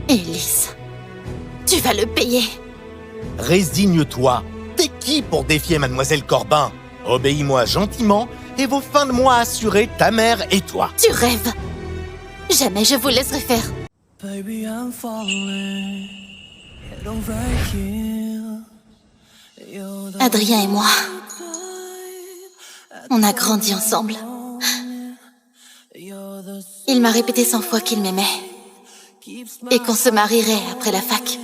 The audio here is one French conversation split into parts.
Élise, tu vas le payer. Résigne-toi. T'es qui pour défier Mademoiselle Corbin? Obéis-moi gentiment et vos fins de mois assurées, ta mère et toi. Tu rêves. Jamais je vous laisserai faire. Baby, I'm falling. Head over here. You're the Adrien et moi, on a grandi ensemble. You're the Il m'a répété 100 fois qu'il m'aimait et qu'on se marierait après la fac.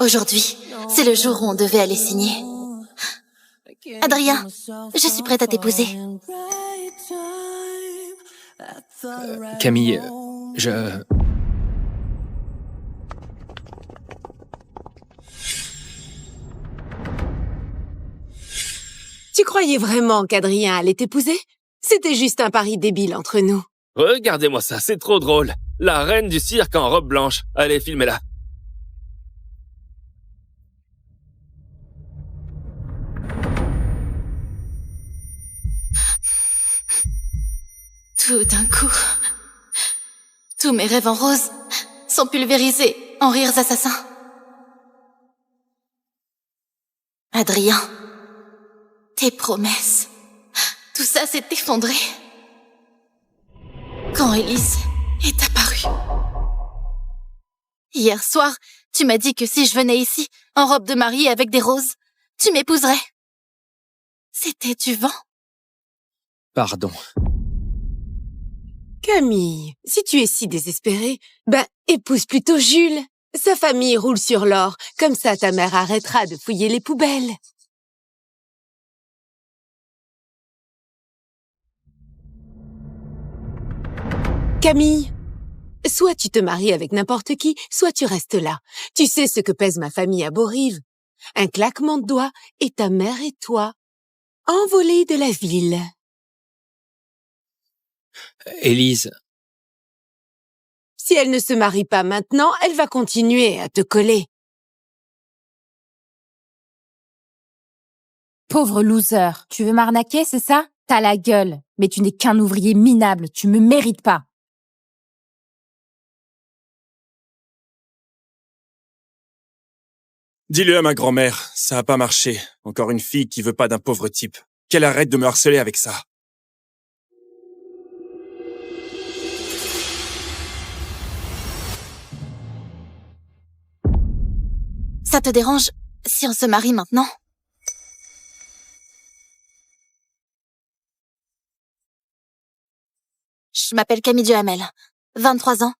Aujourd'hui, c'est le jour où on devait aller signer. Adrien, je suis prête à t'épouser. Camille, Tu croyais vraiment qu'Adrien allait t'épouser? C'était juste un pari débile entre nous. Regardez-moi ça, c'est trop drôle. La reine du cirque en robe blanche. Allez, filmez-la. Tout d'un coup, tous mes rêves en rose sont pulvérisés en rires assassins. Adrien, tes promesses, tout ça s'est effondré quand Élise est apparue. Hier soir, tu m'as dit que si je venais ici, en robe de mariée avec des roses, tu m'épouserais. C'était du vent. Pardon. Camille, si tu es si désespérée, épouse plutôt Jules. Sa famille roule sur l'or, comme ça ta mère arrêtera de fouiller les poubelles. Camille, soit tu te maries avec n'importe qui, soit tu restes là. Tu sais ce que pèse ma famille à Beau-Rive. Un claquement de doigts et ta mère et toi, envolés de la ville. Élise, Si elle ne se marie pas maintenant, elle va continuer à te coller. Pauvre loser, tu veux m'arnaquer, c'est ça? T'as la gueule, mais tu n'es qu'un ouvrier minable, tu me mérites pas. Dis-le à ma grand-mère, ça a pas marché. Encore une fille qui veut pas d'un pauvre type. Qu'elle arrête de me harceler avec ça. Ça te dérange si on se marie maintenant? Je m'appelle Camille Duhamel, 23 ans,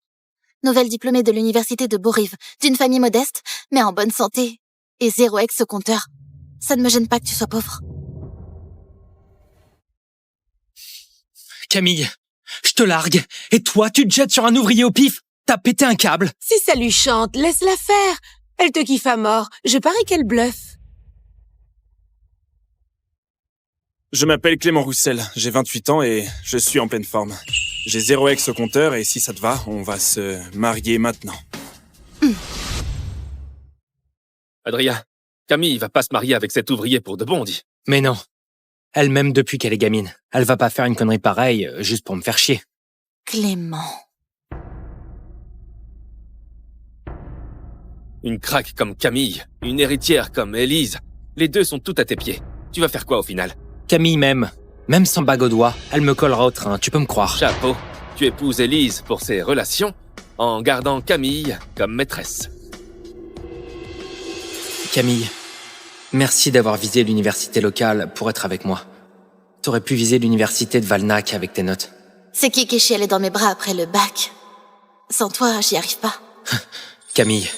nouvelle diplômée de l'université de Beau-Rive, d'une famille modeste, mais en bonne santé, et 0 ex au compteur. Ça ne me gêne pas que tu sois pauvre. Camille, je te largue. Et toi, tu te jettes sur un ouvrier au pif? T'as pété un câble. Si ça lui chante, laisse-la faire. Elle te kiffe à mort. Je parie qu'elle bluffe. Je m'appelle Clément Roussel, j'ai 28 ans et je suis en pleine forme. J'ai 0 ex au compteur et si ça te va, on va se marier maintenant. Adrien, Camille va pas se marier avec cet ouvrier pour de bon, dit. Mais non. Elle m'aime depuis qu'elle est gamine. Elle va pas faire une connerie pareille juste pour me faire chier. Clément. Une craque comme Camille, une héritière comme Élise. Les deux sont toutes à tes pieds. Tu vas faire quoi au final? Camille m'aime. Même sans bague au doigt, elle me collera au train, tu peux me croire. Chapeau. Tu épouses Élise pour ses relations, en gardant Camille comme maîtresse. Camille, merci d'avoir visé l'université locale pour être avec moi. T'aurais pu viser l'université de Valnac avec tes notes. C'est qui est chialé dans mes bras après le bac? Sans toi, j'y arrive pas. Camille,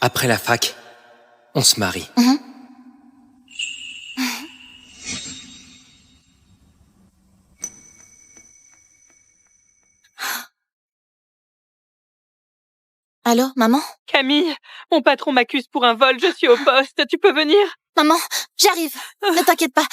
après la fac, on se marie. Allô, maman? Camille, mon patron m'accuse pour un vol, je suis au poste, tu peux venir? Maman, j'arrive. Ne t'inquiète pas.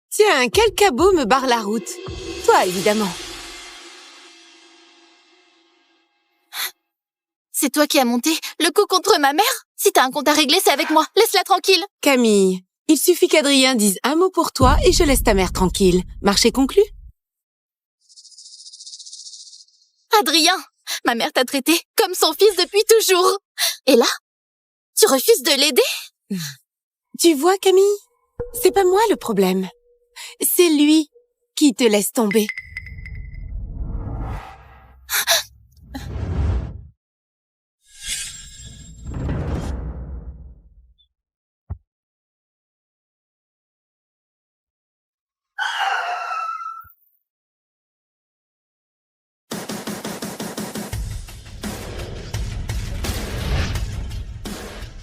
Tiens, quel cabot me barre la route? Toi, évidemment. C'est toi qui as monté le coup contre ma mère? Si t'as un compte à régler, c'est avec moi. Laisse-la tranquille. Camille, il suffit qu'Adrien dise un mot pour toi et je laisse ta mère tranquille. Marché conclu? Adrien, ma mère t'a traité comme son fils depuis toujours. Et là, tu refuses de l'aider? Tu vois, Camille? C'est pas moi le problème. C'est lui qui te laisse tomber.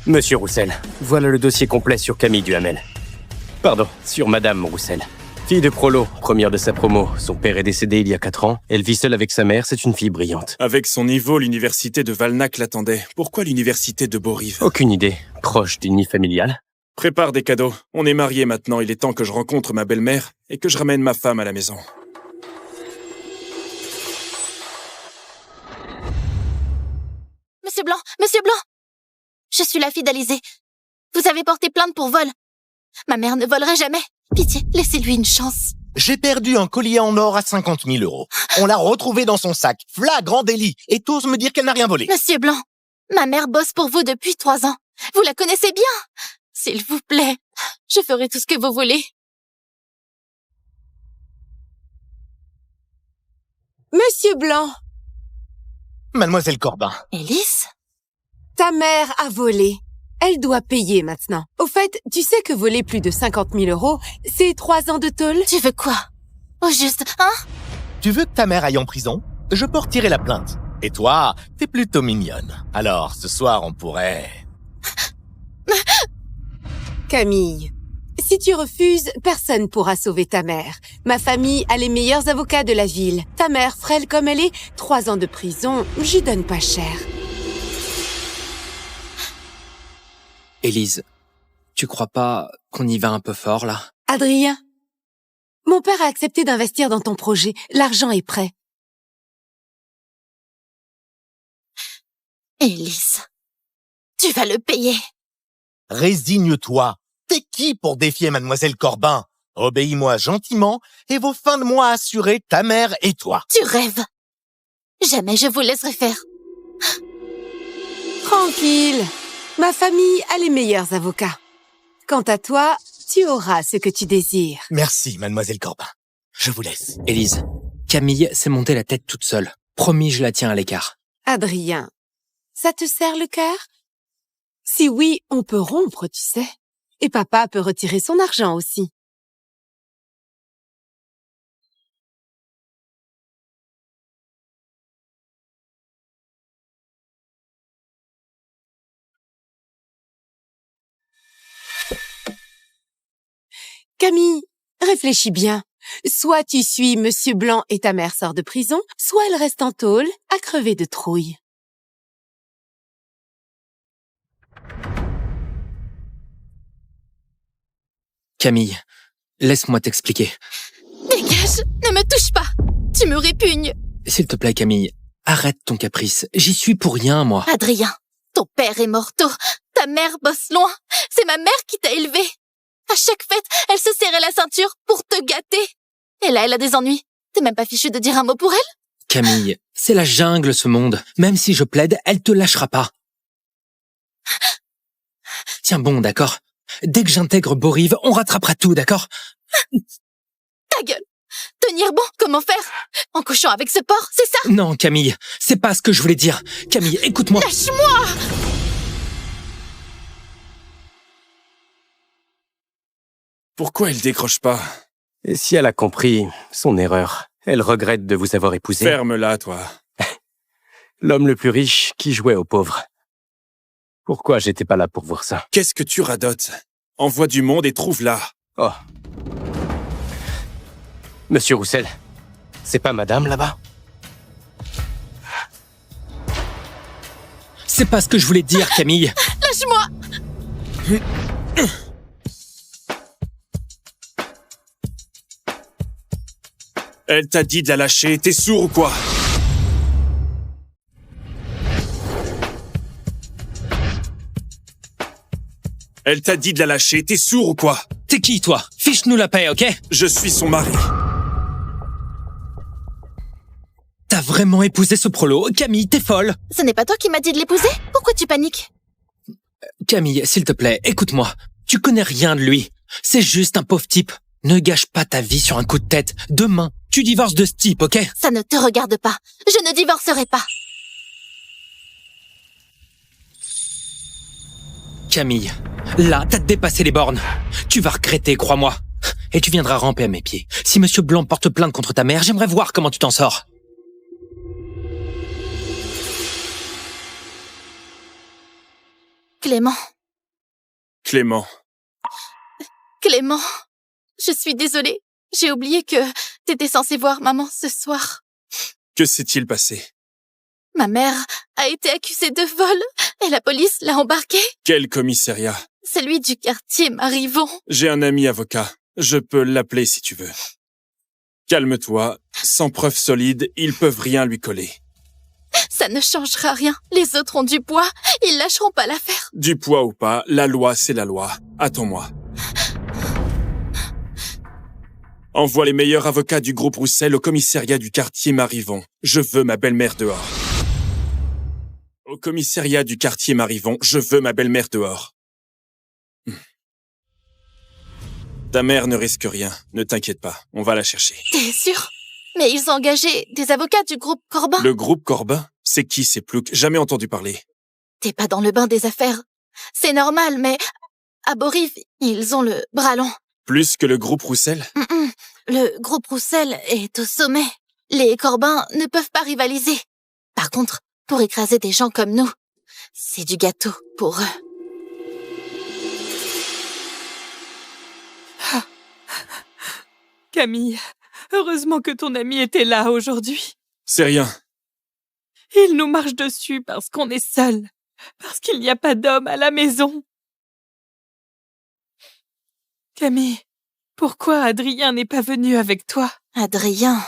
Monsieur Roussel, voilà le dossier complet sur Camille Duhamel. Pardon, sur Madame Roussel. Fille de prolo, première de sa promo. Son père est décédé il y a 4 ans. Elle vit seule avec sa mère, c'est une fille brillante. Avec son niveau, l'université de Valnac l'attendait. Pourquoi l'université de Beaurive? Aucune idée. Proche d'une nid familiale. Prépare des cadeaux. On est mariés maintenant, il est temps que je rencontre ma belle-mère et que je ramène ma femme à la maison. Monsieur Blanc, je suis la fille d'Alizé. Vous avez porté plainte pour vol. Ma mère ne volerait jamais. Pitié, laissez-lui une chance. J'ai perdu un collier en or à 50 000 €. On l'a retrouvé dans son sac. Flagrant délit. Et t'oses me dire qu'elle n'a rien volé. Monsieur Blanc, ma mère bosse pour vous depuis 3 ans. Vous la connaissez bien. S'il vous plaît, je ferai tout ce que vous voulez. Monsieur Blanc, Mademoiselle Corbin. Élise? ta mère a volé. Elle doit payer maintenant. Au fait, tu sais que voler plus de 50 000 €, c'est 3 ans de tôle? Tu veux quoi? Au juste, hein? Tu veux que ta mère aille en prison? Je peux retirer la plainte. Et toi, t'es plutôt mignonne. Alors, ce soir, on pourrait... Camille, si tu refuses, personne pourra sauver ta mère. Ma famille a les meilleurs avocats de la ville. Ta mère, frêle comme elle est, 3 ans de prison, j'y donne pas cher. Élise, tu crois pas qu'on y va un peu fort, là? Adrien, mon père a accepté d'investir dans ton projet. L'argent est prêt. Élise, tu vas le payer. Résigne-toi. T'es qui pour défier Mademoiselle Corbin? Obéis-moi gentiment et vos fins de mois assurées, ta mère et toi. Tu rêves. Jamais je vous laisserai faire. Tranquille, ma famille a les meilleurs avocats. Quant à toi, tu auras ce que tu désires. Merci, Mademoiselle Corbin. Je vous laisse. Élise, Camille s'est montée la tête toute seule. Promis, je la tiens à l'écart. Adrien, ça te serre le cœur? Si oui, on peut rompre, tu sais. Et papa peut retirer son argent aussi. Camille, réfléchis bien. Soit tu suis Monsieur Blanc et ta mère sort de prison, soit elle reste en tôle à crever de trouille. Camille, laisse-moi t'expliquer. Dégage, ne me touche pas. Tu me répugnes. S'il te plaît, Camille, arrête ton caprice. J'y suis pour rien, moi. Adrien, ton père est mort tôt. Ta mère bosse loin. C'est ma mère qui t'a élevé. À chaque fête, elle se serrait la ceinture pour te gâter. Et là, elle a des ennuis. T'es même pas fichu de dire un mot pour elle? Camille, c'est la jungle, ce monde. Même si je plaide, elle te lâchera pas. Tiens bon, d'accord? Dès que j'intègre Beaurive, on rattrapera tout, d'accord? Ta gueule. Tenir bon, comment faire? En couchant avec ce porc, c'est ça? Non, Camille, c'est pas ce que je voulais dire. Camille, écoute-moi. Lâche-moi! Pourquoi elle décroche pas? Et si elle a compris son erreur, elle regrette de vous avoir épousé. Ferme-la, toi. L'homme le plus riche qui jouait aux pauvres. Pourquoi j'étais pas là pour voir ça? Qu'est-ce que tu radotes? Envoie du monde et trouve-la. Oh. Monsieur Roussel, c'est pas madame là-bas? C'est pas ce que je voulais dire, Camille. Lâche-moi! Elle t'a dit de la lâcher, t'es sourd ou quoi? Elle t'a dit de la lâcher, t'es sourd ou quoi? T'es qui, toi? Fiche-nous la paix, ok? Je suis son mari. T'as vraiment épousé ce prolo? Camille, t'es folle! Ce n'est pas toi qui m'as dit de l'épouser? Pourquoi tu paniques? Camille, s'il te plaît, écoute-moi. Tu connais rien de lui. C'est juste un pauvre type. Ne gâche pas ta vie sur un coup de tête. Demain, tu divorces de ce type, ok? Ça ne te regarde pas. Je ne divorcerai pas. Camille, là, t'as dépassé les bornes. Tu vas regretter, crois-moi. Et tu viendras ramper à mes pieds. Si Monsieur Blanc porte plainte contre ta mère, j'aimerais voir comment tu t'en sors. Clément. Clément. Clément. Je suis désolée. J'ai oublié que t'étais censé voir maman ce soir. Que s'est-il passé? Ma mère a été accusée de vol et la police l'a embarquée. Quel commissariat? Celui du quartier Marivon. J'ai un ami avocat. Je peux l'appeler si tu veux. Calme-toi. Sans preuve solide, ils peuvent rien lui coller. Ça ne changera rien. Les autres ont du poids. Ils lâcheront pas l'affaire. Du poids ou pas, la loi, c'est la loi. Attends-moi. Envoie les meilleurs avocats du groupe Roussel au commissariat du quartier Marivon. Je veux ma belle-mère dehors. Au commissariat du quartier Marivon, je veux ma belle-mère dehors. Ta mère ne risque rien. Ne t'inquiète pas, on va la chercher. T'es sûr? Mais ils ont engagé des avocats du groupe Corbin. Le groupe Corbin? C'est qui ces ploucs? Jamais entendu parler. T'es pas dans le bain des affaires. C'est normal, mais à Boriv, ils ont le bras long. Plus que le groupe Roussel? Le groupe Roussel est au sommet. Les Corbins ne peuvent pas rivaliser. Par contre, pour écraser des gens comme nous, c'est du gâteau pour eux. Camille, heureusement que ton ami était là aujourd'hui. C'est rien. Il nous marche dessus parce qu'on est seuls, parce qu'il n'y a pas d'homme à la maison. Camille, pourquoi Adrien n'est pas venu avec toi? Adrien,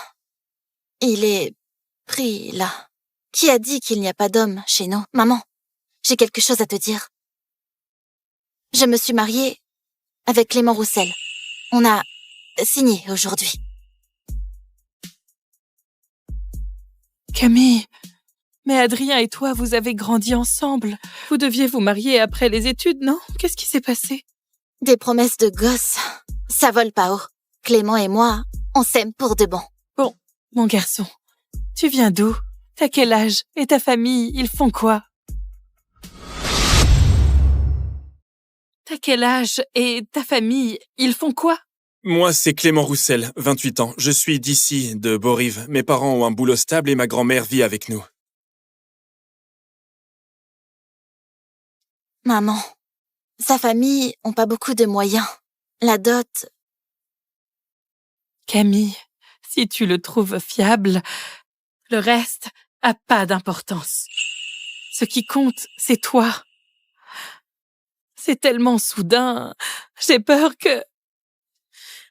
il est pris là. Qui a dit qu'il n'y a pas d'homme chez nous? Maman, j'ai quelque chose à te dire. Je me suis mariée avec Clément Roussel. On a signé aujourd'hui. Camille, mais Adrien et toi, vous avez grandi ensemble. Vous deviez vous marier après les études, non? Qu'est-ce qui s'est passé? Des promesses de gosse, ça vole pas haut. Clément et moi, on s'aime pour de bon. Bon, mon garçon, tu viens d'où? T'as quel âge? Et ta famille, ils font quoi? T'as quel âge? Et ta famille, ils font quoi? Moi, c'est Clément Roussel, 28 ans. Je suis d'ici, de Boriv. Mes parents ont un boulot stable et ma grand-mère vit avec nous. Maman, sa famille ont pas beaucoup de moyens. La dot... Camille, si tu le trouves fiable, le reste a pas d'importance. Ce qui compte, c'est toi. C'est tellement soudain. J'ai peur que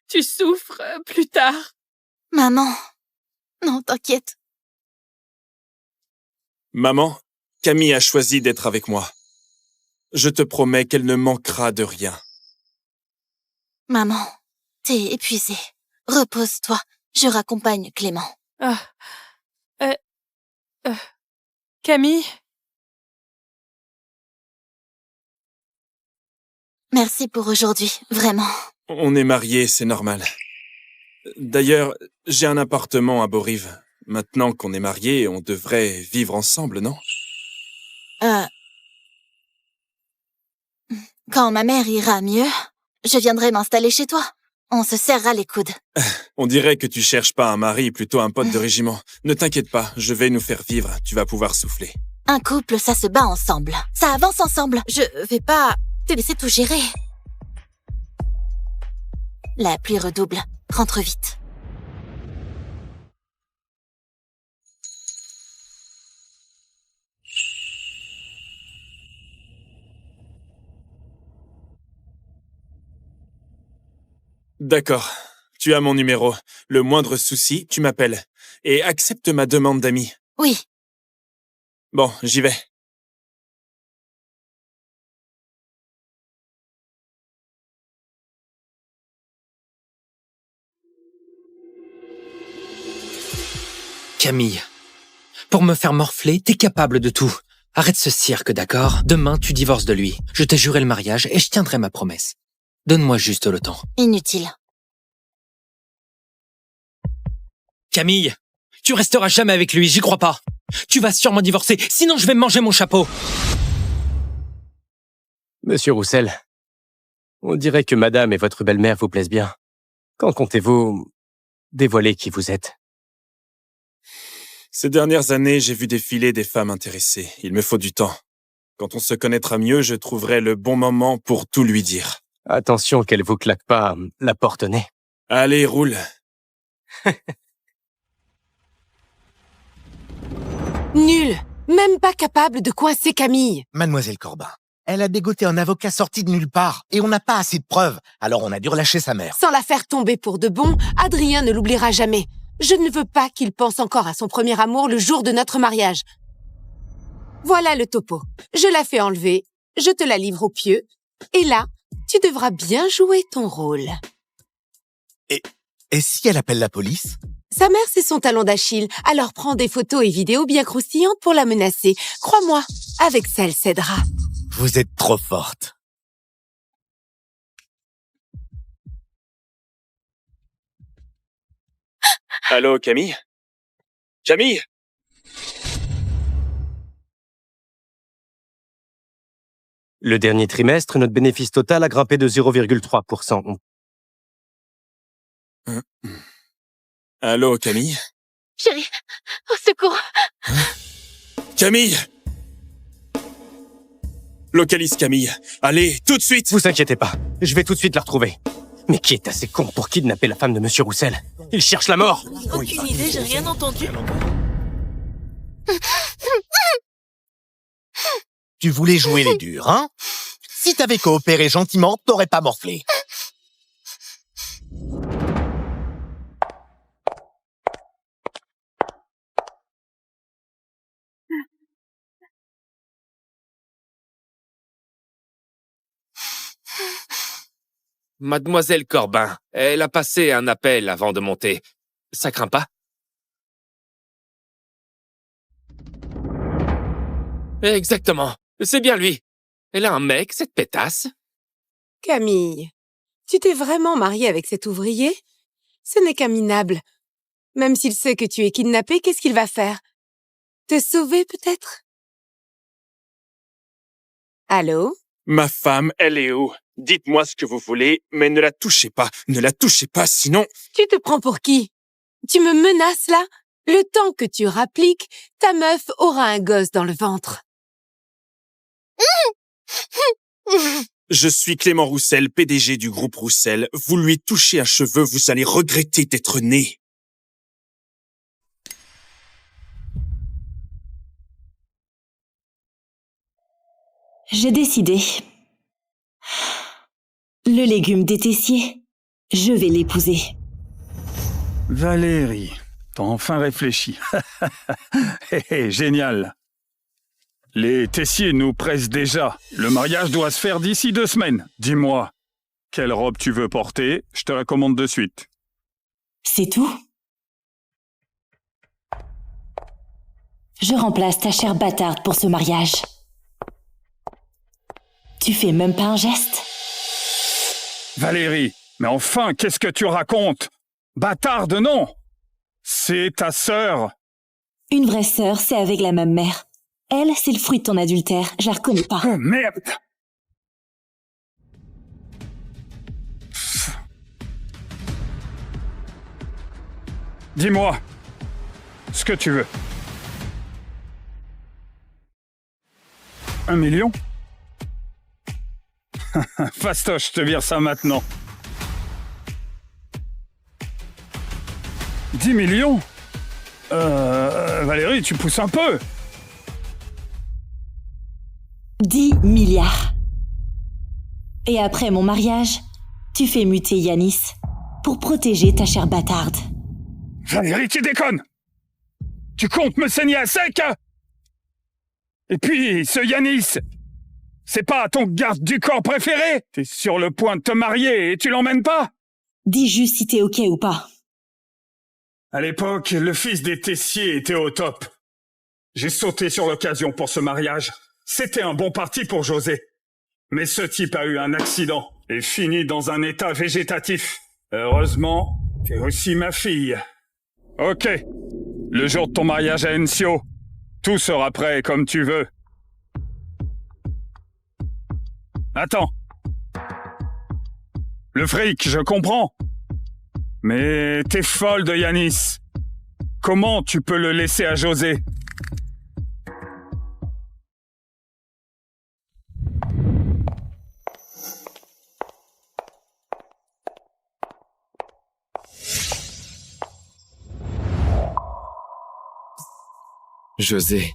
tu souffres plus tard. Maman, non, t'inquiète. Maman, Camille a choisi d'être avec moi. Je te promets qu'elle ne manquera de rien. Maman, t'es épuisée. Repose-toi. Je raccompagne Clément. Camille? Merci pour aujourd'hui, vraiment. On est mariés, c'est normal. D'ailleurs, j'ai un appartement à Boriv. Maintenant qu'on est mariés, on devrait vivre ensemble, non? Quand ma mère ira mieux, je viendrai m'installer chez toi. On se serrera les coudes. On dirait que tu cherches pas un mari, plutôt un pote de régiment. Ne t'inquiète pas, je vais nous faire vivre. Tu vas pouvoir souffler. Un couple, ça se bat ensemble. Ça avance ensemble. Je vais pas te laisser tout gérer. La pluie redouble. Rentre vite. D'accord. Tu as mon numéro. Le moindre souci, tu m'appelles. Et accepte ma demande d'amis. Oui. Bon, j'y vais. Camille, pour me faire morfler, t'es capable de tout. Arrête ce cirque, d'accord? Demain, tu divorces de lui. Je t'ai juré le mariage et je tiendrai ma promesse. Donne-moi juste le temps. Inutile. Camille, tu resteras jamais avec lui, j'y crois pas. Tu vas sûrement divorcer, sinon je vais manger mon chapeau. Monsieur Roussel, on dirait que madame et votre belle-mère vous plaisent bien. Quand comptez-vous dévoiler qui vous êtes? Ces dernières années, j'ai vu défiler des femmes intéressées. Il me faut du temps. Quand on se connaîtra mieux, je trouverai le bon moment pour tout lui dire. Attention qu'elle vous claque pas la porte au nez. Allez, roule. Nul. Même pas capable de coincer Camille. Mademoiselle Corbin, elle a dégoté un avocat sorti de nulle part et on n'a pas assez de preuves, alors on a dû relâcher sa mère. Sans la faire tomber pour de bon, Adrien ne l'oubliera jamais. Je ne veux pas qu'il pense encore à son premier amour le jour de notre mariage. Voilà le topo. Je la fais enlever, je te la livre au pieu, et là, tu devras bien jouer ton rôle. Et si elle appelle la police? Sa mère, c'est son talon d'Achille, alors prends des photos et vidéos bien croustillantes pour la menacer. Crois-moi, avec ça, elle cédera. Vous êtes trop forte. Allô, Camille? Camille? Le dernier trimestre, notre bénéfice total a grimpé de 0,3%. Allô, Camille? Chérie, au secours. Camille! Localise Camille. Allez, tout de suite! Vous inquiétez pas, je vais tout de suite la retrouver. Mais qui est assez con pour kidnapper la femme de Monsieur Roussel? Il cherche la mort! Aucune idée, j'ai rien entendu. Tu voulais jouer les durs, hein? Si t'avais coopéré gentiment, t'aurais pas morflé. Mademoiselle Corbin, elle a passé un appel avant de monter. Ça craint pas? Exactement. C'est bien lui. Elle a un mec, cette pétasse. Camille, tu t'es vraiment mariée avec cet ouvrier? Ce n'est qu'un minable. Même s'il sait que tu es kidnappée, qu'est-ce qu'il va faire? Te sauver, peut-être? Allô? Ma femme, elle est où? Dites-moi ce que vous voulez, mais ne la touchez pas. Ne la touchez pas, sinon... Tu te prends pour qui? Tu me menaces, là? Le temps que tu rappliques, ta meuf aura un gosse dans le ventre. Je suis Clément Roussel, PDG du groupe Roussel. Vous lui touchez un cheveu, vous allez regretter d'être né. J'ai décidé. Le légume des Tessiers, je vais l'épouser. Valérie, t'as enfin réfléchi. Génial. Les Tessiers nous pressent déjà. Le mariage doit se faire d'ici 2 semaines. Dis-moi, quelle robe tu veux porter? Je te la commande de suite. C'est tout? Je remplace ta chère bâtarde pour ce mariage. Tu fais même pas un geste? Valérie, mais enfin, qu'est-ce que tu racontes? Bâtarde, non! C'est ta sœur. Une vraie sœur, c'est avec la même mère. Elle, c'est le fruit de ton adultère. Je la reconnais pas. Oh, merde! Dis-moi ce que tu veux. 1 million? Fastoche, je te vire ça maintenant. 10 millions? Valérie, tu pousses un peu. 10 milliards. Et après mon mariage, tu fais muter Yanis pour protéger ta chère bâtarde. Valérie, tu déconnes! Tu comptes me saigner à sec? Et puis, ce Yanis, c'est pas ton garde du corps préféré? T'es sur le point de te marier et tu l'emmènes pas? Dis juste si t'es ok ou pas. À l'époque, le fils des Tessier était au top. J'ai sauté sur l'occasion pour ce mariage. C'était un bon parti pour José. Mais ce type a eu un accident et fini dans un état végétatif. Heureusement, t'es aussi ma fille. Ok. Le jour de ton mariage à Encio, tout sera prêt comme tu veux. Attends. Le fric, je comprends. Mais t'es folle de Yanis. Comment tu peux le laisser à José? José.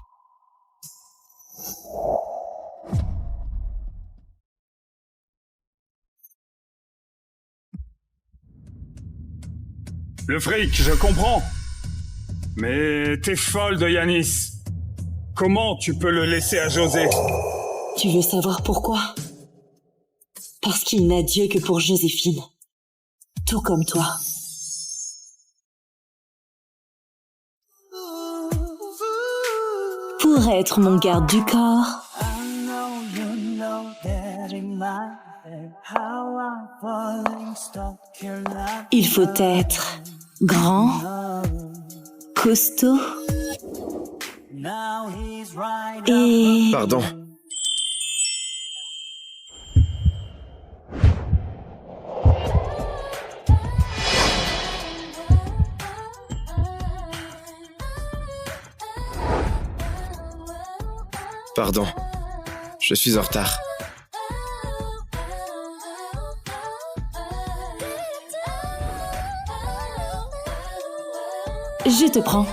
Le fric, je comprends. Mais t'es folle de Yanis. Comment tu peux le laisser à José? Tu veux savoir pourquoi? Parce qu'il n'a Dieu que pour Joséphine. Tout comme toi. Pour être mon garde du corps, il faut être grand, costaud et... Pardon. Pardon. Je suis en retard. Je te prends.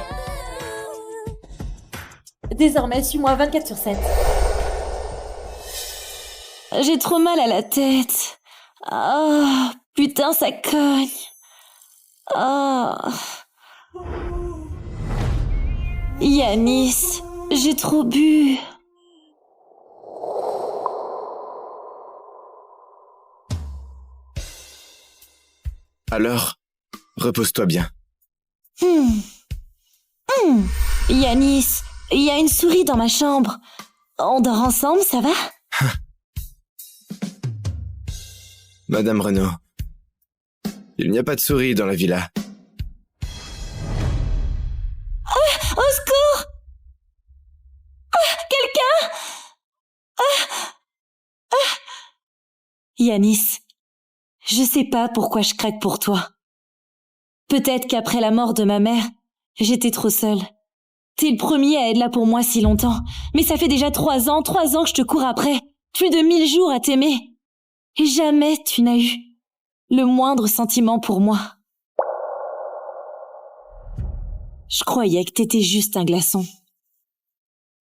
Désormais, suis-moi 24/7. J'ai trop mal à la tête. Ah, putain, ça cogne. Ah. Yanis, j'ai trop bu. Alors, repose-toi bien. Yanis, il y a une souris dans ma chambre. On dort ensemble, ça va? Madame Renaud, il n'y a pas de souris dans la villa. Au secours! Quelqu'un! Yanis, je sais pas pourquoi je craque pour toi. Peut-être qu'après la mort de ma mère, j'étais trop seule. T'es le premier à être là pour moi si longtemps, mais ça fait déjà 3 ans que je te cours après. Plus de 1000 jours à t'aimer. Et jamais tu n'as eu le moindre sentiment pour moi. Je croyais que t'étais juste un glaçon.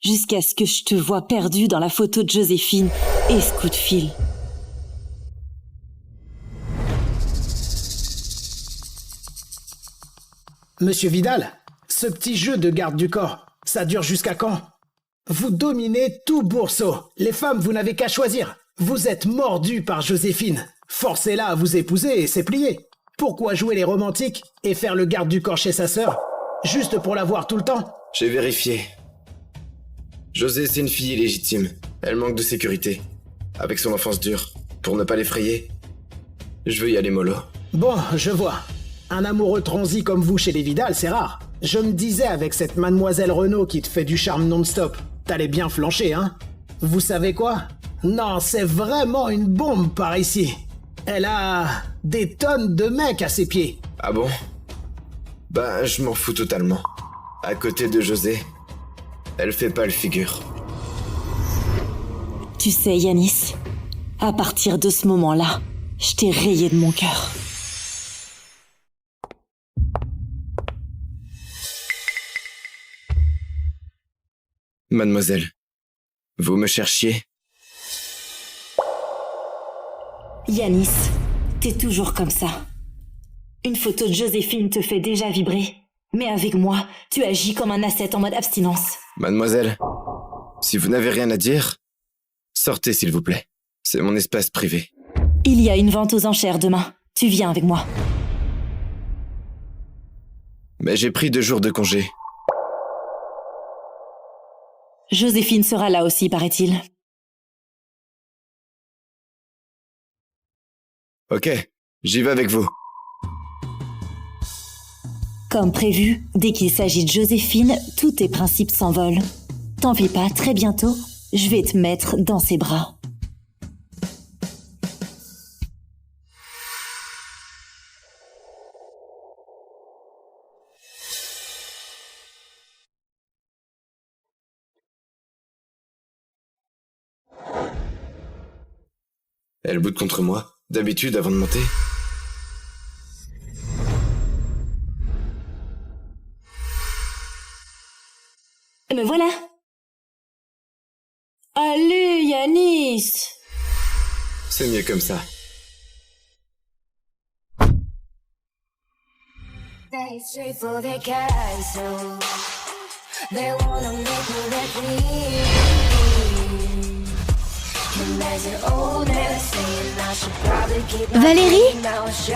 Jusqu'à ce que je te voie perdu dans la photo de Joséphine et ce coup de fil. Monsieur Vidal, ce petit jeu de garde du corps, ça dure jusqu'à quand? Vous dominez tout Bourseau. Les femmes, vous n'avez qu'à choisir. Vous êtes mordu par Joséphine. Forcez-la à vous épouser et c'est plié. Pourquoi jouer les romantiques et faire le garde du corps chez sa sœur? Juste pour la voir tout le temps? J'ai vérifié. José, c'est une fille illégitime. Elle manque de sécurité. Avec son enfance dure. Pour ne pas l'effrayer, je veux y aller mollo. Bon, je vois. Un amoureux transi comme vous chez les Vidal, c'est rare. Je me disais avec cette mademoiselle Renaud qui te fait du charme non-stop, t'allais bien flancher, hein? Vous savez quoi? Non, c'est vraiment une bombe par ici. Elle a des tonnes de mecs à ses pieds. Ah bon? Bah, je m'en fous totalement. À côté de José, elle fait pas le figure. Tu sais, Yanis, à partir de ce moment-là, je t'ai rayé de mon cœur. Mademoiselle, vous me cherchiez? Yanis, t'es toujours comme ça. Une photo de Joséphine te fait déjà vibrer. Mais avec moi, tu agis comme un ascète en mode abstinence. Mademoiselle, si vous n'avez rien à dire, sortez s'il vous plaît. C'est mon espace privé. Il y a une vente aux enchères demain. Tu viens avec moi. Mais j'ai pris 2 jours de congé. Joséphine sera là aussi, paraît-il. Ok, j'y vais avec vous. Comme prévu, dès qu'il s'agit de Joséphine, tous tes principes s'envolent. T'en fais pas, très bientôt, je vais te mettre dans ses bras. Elle boude contre moi, d'habitude avant de monter. Me voilà. Allez, Yanis! C'est mieux comme ça. Valérie?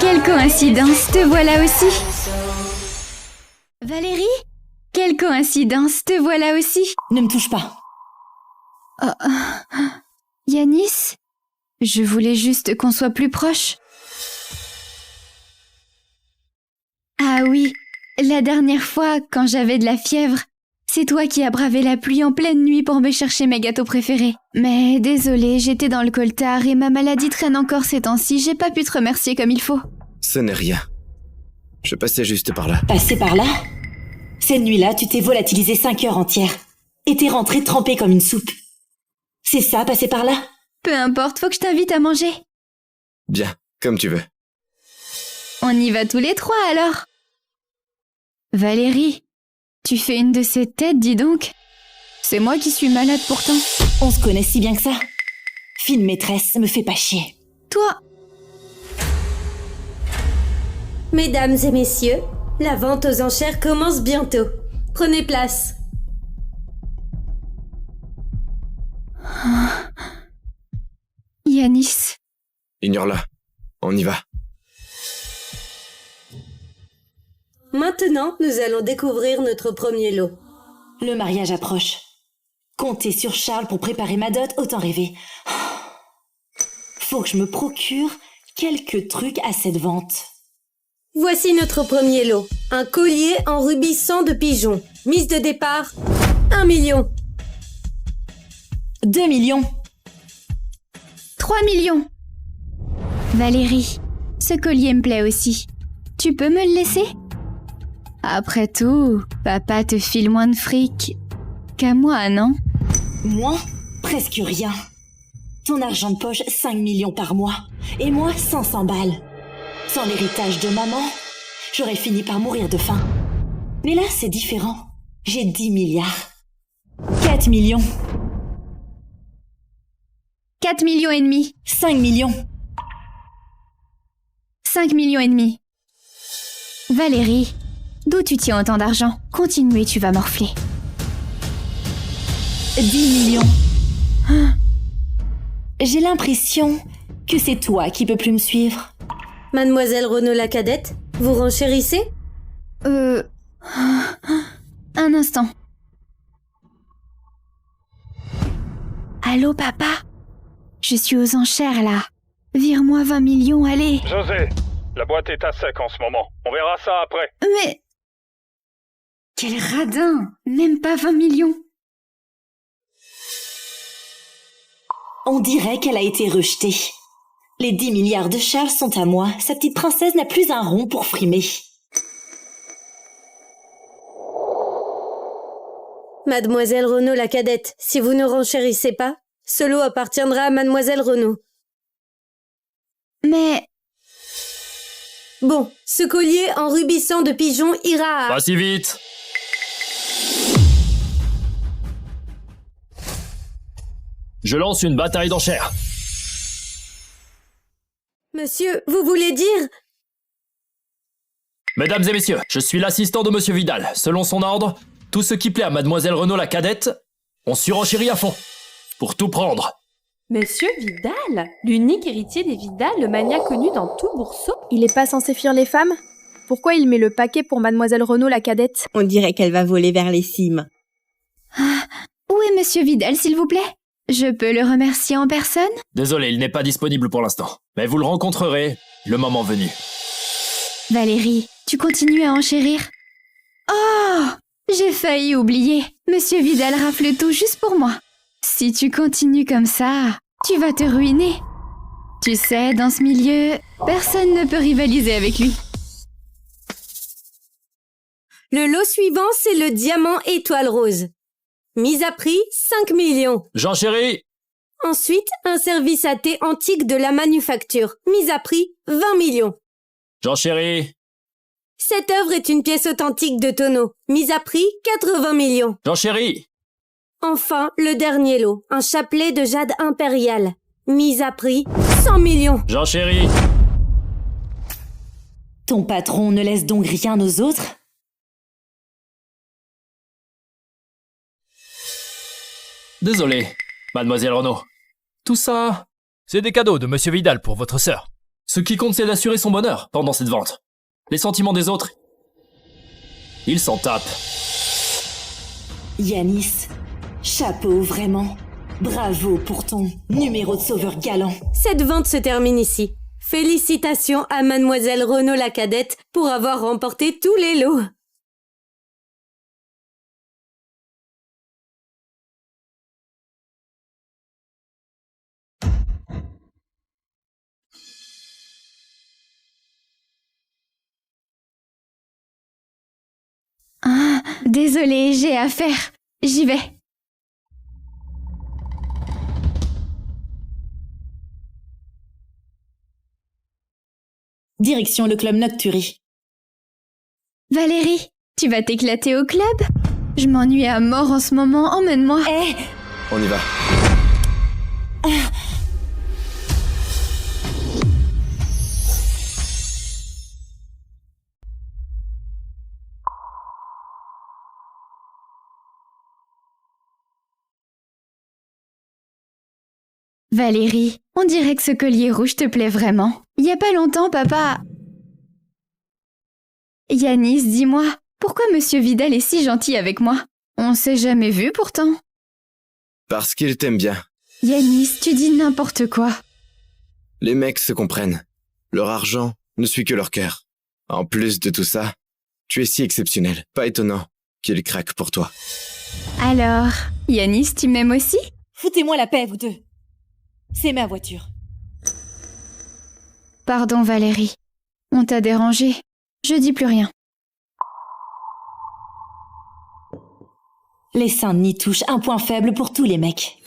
Quelle coïncidence, te voilà aussi. Valérie? Quelle coïncidence, te voilà aussi. Ne me touche pas. Yanis? Je voulais juste qu'on soit plus proches. Ah oui, la dernière fois, quand j'avais de la fièvre, c'est toi qui as bravé la pluie en pleine nuit pour me chercher mes gâteaux préférés. Mais désolée, j'étais dans le coltard et ma maladie traîne encore ces temps-ci, j'ai pas pu te remercier comme il faut. Ce n'est rien. Je passais juste par là. Passer par là? Cette nuit-là, tu t'es volatilisé 5 heures entières. Et t'es rentré trempé comme une soupe. C'est ça, passer par là? Peu importe, faut que je t'invite à manger. Bien, comme tu veux. On y va tous les 3 alors. Valérie, tu fais une de ces têtes, dis donc. C'est moi qui suis malade pourtant. On se connaît si bien que ça. Fine maîtresse, me fais pas chier. Toi. Mesdames et messieurs, la vente aux enchères commence bientôt. Prenez place. Yanis. Ignore-la. On y va. Maintenant, nous allons découvrir notre premier lot. Le mariage approche. Compter sur Charles pour préparer ma dot, autant rêver. Faut que je me procure quelques trucs à cette vente. Voici notre premier lot. Un collier en rubis sang de pigeon. Mise de départ, 1 million. 2 millions. 3 millions. Valérie, ce collier me plaît aussi. Tu peux me le laisser? Après tout, papa te file moins de fric qu'à moi, non? Moi? Presque rien. Ton argent de poche, 5 millions par mois. Et moi, 500 balles. Sans l'héritage de maman, j'aurais fini par mourir de faim. Mais là, c'est différent. J'ai 10 milliards. 4 millions. 4 millions et demi. 5 millions. 5 millions et demi. Valérie, d'où tu tiens autant d'argent? Continue et tu vas morfler. 10 millions. J'ai l'impression que c'est toi qui peux plus me suivre. Mademoiselle Renaud la cadette, vous renchérissez? Un instant. Allô, papa? Je suis aux enchères, là. Vire-moi 20 millions, allez. José, la boîte est à sec en ce moment. On verra ça après. Mais... Quel radin! Même pas 20 millions. On dirait qu'elle a été rejetée. Les 10 milliards de Charles sont à moi. Sa petite princesse n'a plus un rond pour frimer. Mademoiselle Renaud la cadette, si vous ne renchérissez pas, ce lot appartiendra à Mademoiselle Renaud. Mais... Bon, ce collier en rubis sang de pigeon ira à... Pas si vite. Je lance une bataille d'enchères. Monsieur, vous voulez dire... Mesdames et messieurs, je suis l'assistant de Monsieur Vidal. Selon son ordre, tout ce qui plaît à Mademoiselle Renaud la cadette, on surenchérit à fond. Pour tout prendre. Monsieur Vidal, l'unique héritier des Vidal, le mania connu dans tout Bourseau. Il est pas censé fuir les femmes? Pourquoi il met le paquet pour Mademoiselle Renaud la cadette? On dirait qu'elle va voler vers les cimes. Où est Monsieur Vidal, s'il vous plaît? Je peux le remercier en personne? Désolé, il n'est pas disponible pour l'instant. Mais vous le rencontrerez le moment venu. Valérie, tu continues à enchérir? Oh! J'ai failli oublier. Monsieur Vidal rafle tout juste pour moi. Si tu continues comme ça, tu vas te ruiner. Tu sais, dans ce milieu, personne ne peut rivaliser avec lui. Le lot suivant, c'est le diamant étoile rose. Mise à prix, 5 millions. Jean Chéri! Ensuite, un service à thé antique de la manufacture. Mise à prix, 20 millions. Jean Chéri! Cette œuvre est une pièce authentique de tonneau. Mise à prix, 80 millions. Jean Chéri! Enfin, le dernier lot, un chapelet de jade impérial. Mise à prix, 100 millions. Jean Chéri! Ton patron ne laisse donc rien aux autres? Désolé, Mademoiselle Renaud. Tout ça, c'est des cadeaux de Monsieur Vidal pour votre sœur. Ce qui compte, c'est d'assurer son bonheur pendant cette vente. Les sentiments des autres, ils s'en tapent. Yanis, chapeau vraiment. Bravo pour ton numéro de sauveur galant. Cette vente se termine ici. Félicitations à Mademoiselle Renaud la cadette pour avoir remporté tous les lots. Ah, désolée, j'ai affaire. J'y vais. Direction le club Nocturi. Valérie, tu vas t'éclater au club? Je m'ennuie à mort en ce moment, emmène-moi. On y va. Valérie, on dirait que ce collier rouge te plaît vraiment. Il y a pas longtemps, papa... Yanis, dis-moi, pourquoi Monsieur Vidal est si gentil avec moi? On s'est jamais vu pourtant. Parce qu'il t'aime bien. Yanis, tu dis n'importe quoi. Les mecs se comprennent. Leur argent ne suit que leur cœur. En plus de tout ça, tu es si exceptionnel. Pas étonnant qu'il craque pour toi. Alors, Yanis, tu m'aimes aussi? Foutez-moi la paix, vous deux. C'est ma voiture. Pardon, Valérie. On t'a dérangé. Je dis plus rien. Les seins n'y touchent, un point faible pour tous les mecs.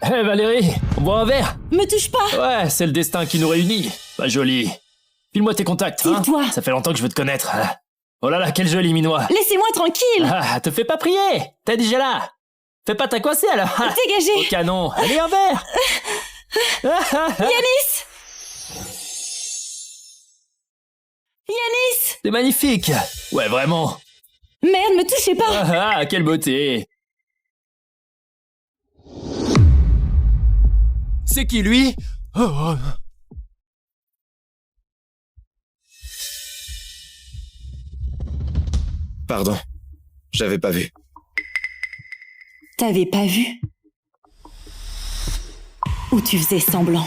Hé Valérie, on boit un verre? Me touche pas! Ouais, c'est le destin qui nous réunit. Pas joli. File-moi tes contacts, hein? Tire-toi! Ça fait longtemps que je veux te connaître. Oh là là, quel joli minois. Laissez-moi tranquille! Ah, te fais pas prier! T'es déjà là! Fais pas ta coincée alors! Dégagez! Au canon! Allez, un verre! Yanis! Yanis! C'est magnifique! Ouais, vraiment! Merde, me touchez pas! Ah, quelle beauté! C'est qui, lui? Oh. Pardon, j'avais pas vu. T'avais pas vu? Ou tu faisais semblant?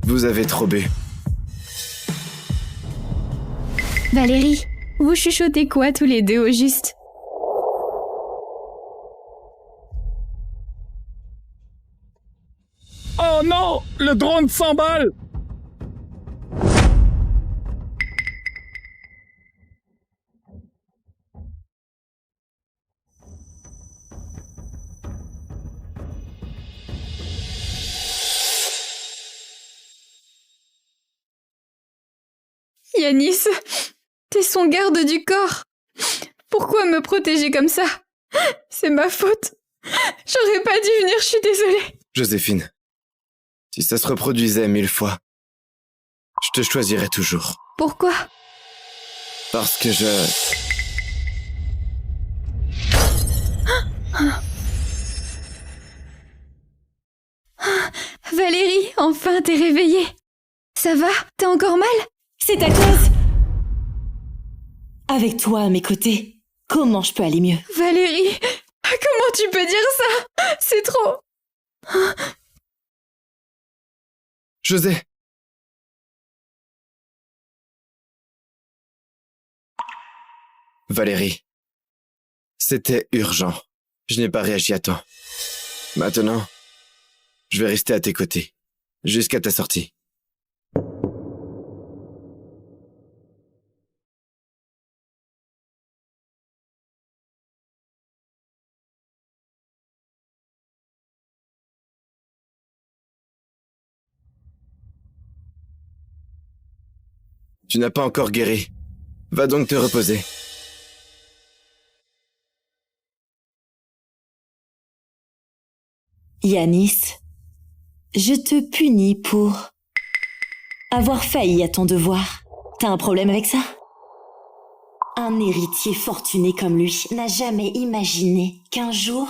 Vous avez trop bu. Valérie, vous chuchotez quoi tous les deux au juste? non! Le drone s'emballe! Yanis, t'es son garde du corps. Pourquoi me protéger comme ça? C'est ma faute. J'aurais pas dû venir, je suis désolée. Joséphine, si ça se reproduisait 1000 fois, je te choisirais toujours. Pourquoi? Parce que Valérie, enfin t'es réveillée. Ça va? T'as encore mal? C'est à cause. Avec toi à mes côtés, comment je peux aller mieux? Valérie, comment tu peux dire ça? C'est trop... José. Valérie, c'était urgent. Je n'ai pas réagi à temps. Maintenant, je vais rester à tes côtés, jusqu'à ta sortie. Tu n'as pas encore guéri. Va donc te reposer. Yanis, je te punis pour avoir failli à ton devoir. T'as un problème avec ça? Un héritier fortuné comme lui n'a jamais imaginé qu'un jour,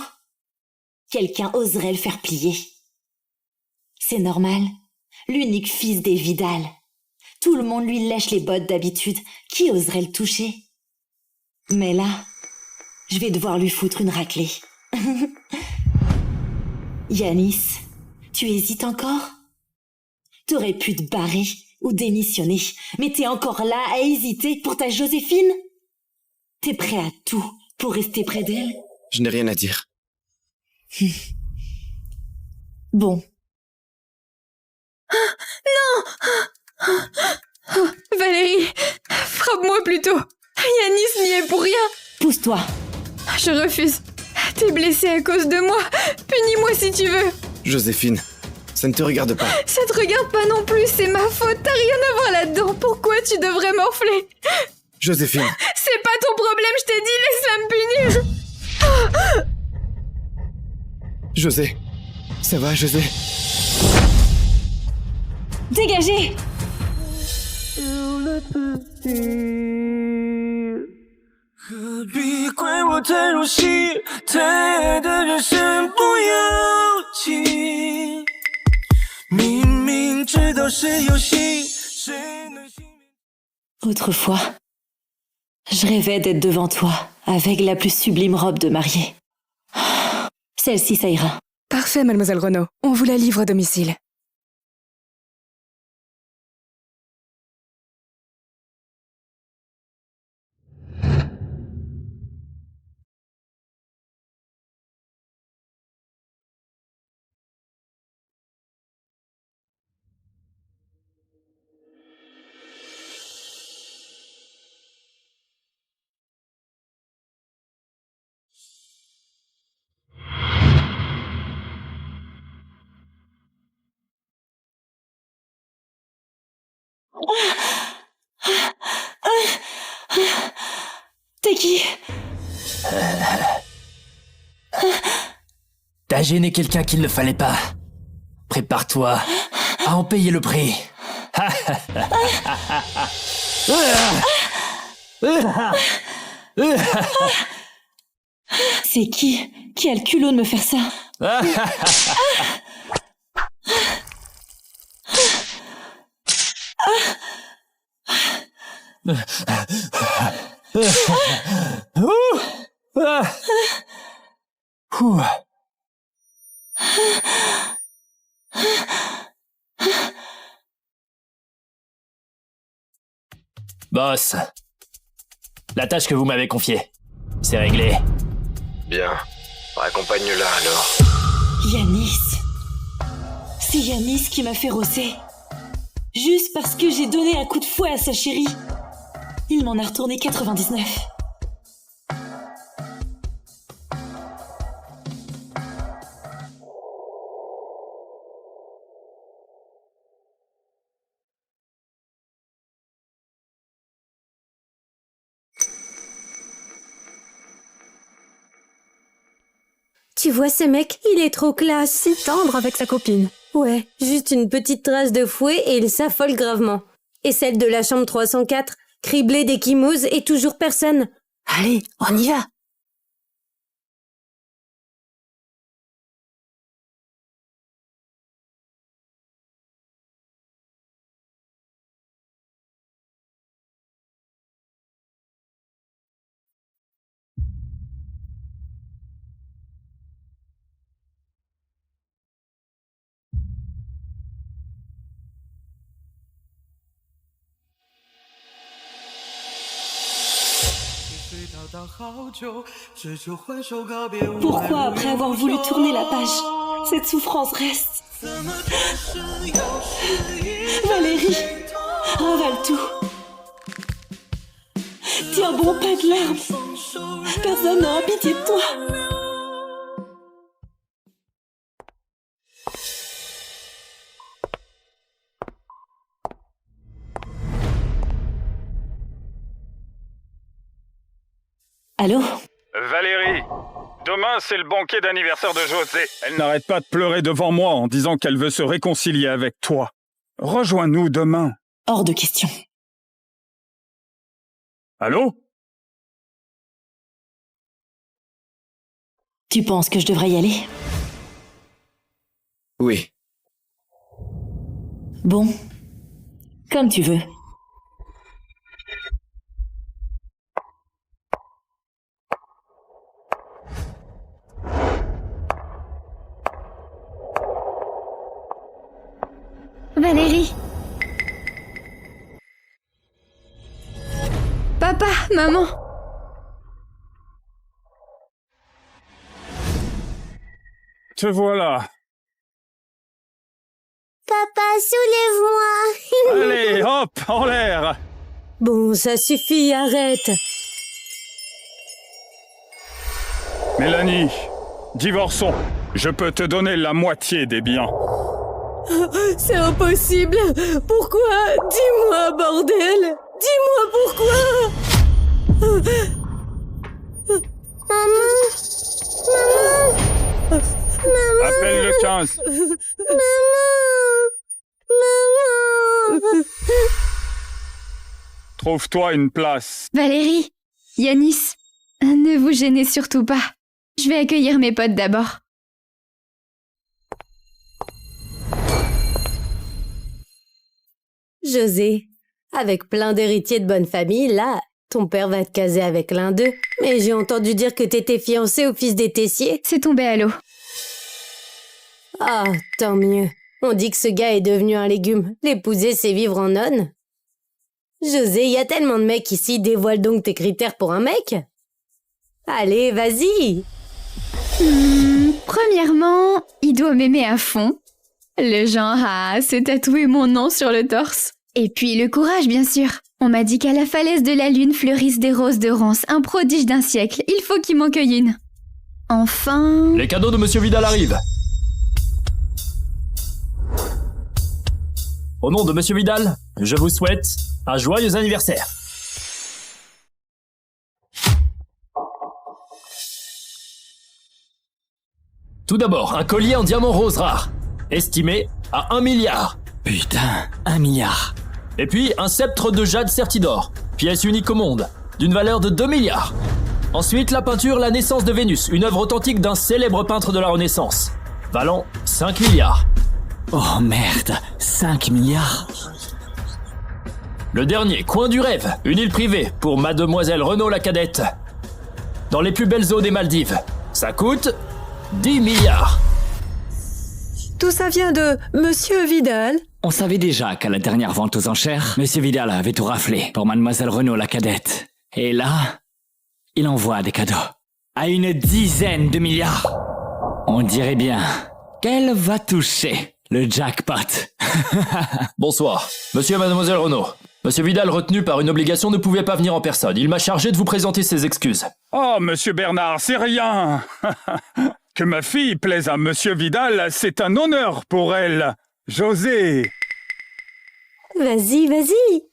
quelqu'un oserait le faire plier. C'est normal. L'unique fils des Vidal. Tout le monde lui lèche les bottes d'habitude. Qui oserait le toucher? Mais là, je vais devoir lui foutre une raclée. Yanis, tu hésites encore? T'aurais pu te barrer ou démissionner, mais t'es encore là à hésiter pour ta Joséphine? T'es prêt à tout pour rester près d'elle? Je n'ai rien à dire. Bon. Non! Valérie, frappe-moi plutôt. Yanis n'y est pour rien. Pousse-toi. Je refuse. T'es blessée à cause de moi. Punis-moi si tu veux. Joséphine, ça ne te regarde pas. Ça te regarde pas non plus, c'est ma faute. T'as rien à voir là-dedans. Pourquoi tu devrais morfler? Joséphine. C'est pas ton problème, je t'ai dit, laisse-la me punir. José. Ça va, José? Dégagez! Autrefois, je rêvais d'être devant toi, avec la plus sublime robe de mariée. Celle-ci, ça ira. Parfait, mademoiselle Renaud. On vous la livre à domicile. T'es qui? T'as gêné quelqu'un qu'il ne fallait pas. Prépare-toi à en payer le prix. C'est qui? Qui a le culot de me faire ça? Boss, la tâche que vous m'avez confiée, c'est réglé. Bien, raccompagne-la alors. Yanis, C'est Yanis qui m'a fait rosser. Juste parce que j'ai donné un coup de fouet à sa chérie. Il m'en a retourné 99. Tu vois ce mec, il est trop classe. Si tendre avec sa copine. Ouais, juste une petite trace de fouet et il s'affole gravement. Et celle de la chambre 304, criblée d'échymoses et toujours personne. Allez, on y va. Pourquoi, après avoir voulu tourner la page, cette souffrance reste? Valérie, ravale tout. Tiens bon, pas de larmes. Personne n'aura pitié de toi. Allô? Valérie, demain c'est le banquet d'anniversaire de José. Elle n'arrête pas de pleurer devant moi en disant qu'elle veut se réconcilier avec toi. Rejoins-nous demain. Hors de question. Allô? Tu penses que je devrais y aller? Oui. Bon, comme tu veux. Valérie. Papa, maman. Te voilà. Papa, soulève-moi. Allez, hop, en l'air. Bon, ça suffit, arrête. Mélanie, divorçons. Je peux te donner la moitié des biens. C'est impossible. Pourquoi? Dis-moi, bordel. Dis-moi pourquoi. Maman. Maman. Maman. Appelle le 15. Maman. Trouve-toi une place. Valérie, Yanis, ne vous gênez surtout pas. Je vais accueillir mes potes d'abord. José, avec plein d'héritiers de bonne famille, là, ton père va te caser avec l'un d'eux. Mais j'ai entendu dire que t'étais fiancée au fils des Tessier. C'est tombé à l'eau. Ah, tant mieux. On dit que ce gars est devenu un légume. L'épouser, c'est vivre en nonne. José, y a tellement de mecs ici, dévoile donc tes critères pour un mec. Allez, vas-y. Premièrement, il doit m'aimer à fond. Le genre à se tatouer mon nom sur le torse. Et puis le courage, bien sûr. On m'a dit qu'à la falaise de la lune fleurissent des roses de Rance, un prodige d'un siècle. Il faut qu'il m'en cueille une. Enfin... Les cadeaux de Monsieur Vidal arrivent. Au nom de Monsieur Vidal, je vous souhaite un joyeux anniversaire. Tout d'abord, un collier en diamant rose rare, estimé à 1 milliard. Putain, 1 milliard. Et puis, un sceptre de jade Certidor, pièce unique au monde, d'une valeur de 2 milliards. Ensuite, la peinture La naissance de Vénus, une œuvre authentique d'un célèbre peintre de la Renaissance, valant 5 milliards. Oh merde, 5 milliards. Le dernier, Coin du rêve, une île privée pour Mademoiselle Renaud la cadette. Dans les plus belles eaux des Maldives. Ça coûte 10 milliards. Tout ça vient de Monsieur Vidal. On savait déjà qu'à la dernière vente aux enchères, Monsieur Vidal avait tout raflé pour Mademoiselle Renaud la cadette. Et là, il envoie des cadeaux. À une dizaine de milliards. On dirait bien qu'elle va toucher Le jackpot. Bonsoir. Monsieur et mademoiselle Renaud. Monsieur Vidal, retenu par une obligation, ne pouvait pas venir en personne. Il m'a chargé de vous présenter ses excuses. Oh, monsieur Bernard, c'est rien. Que ma fille plaise à monsieur Vidal, c'est un honneur pour elle. José. Vas-y, vas-y.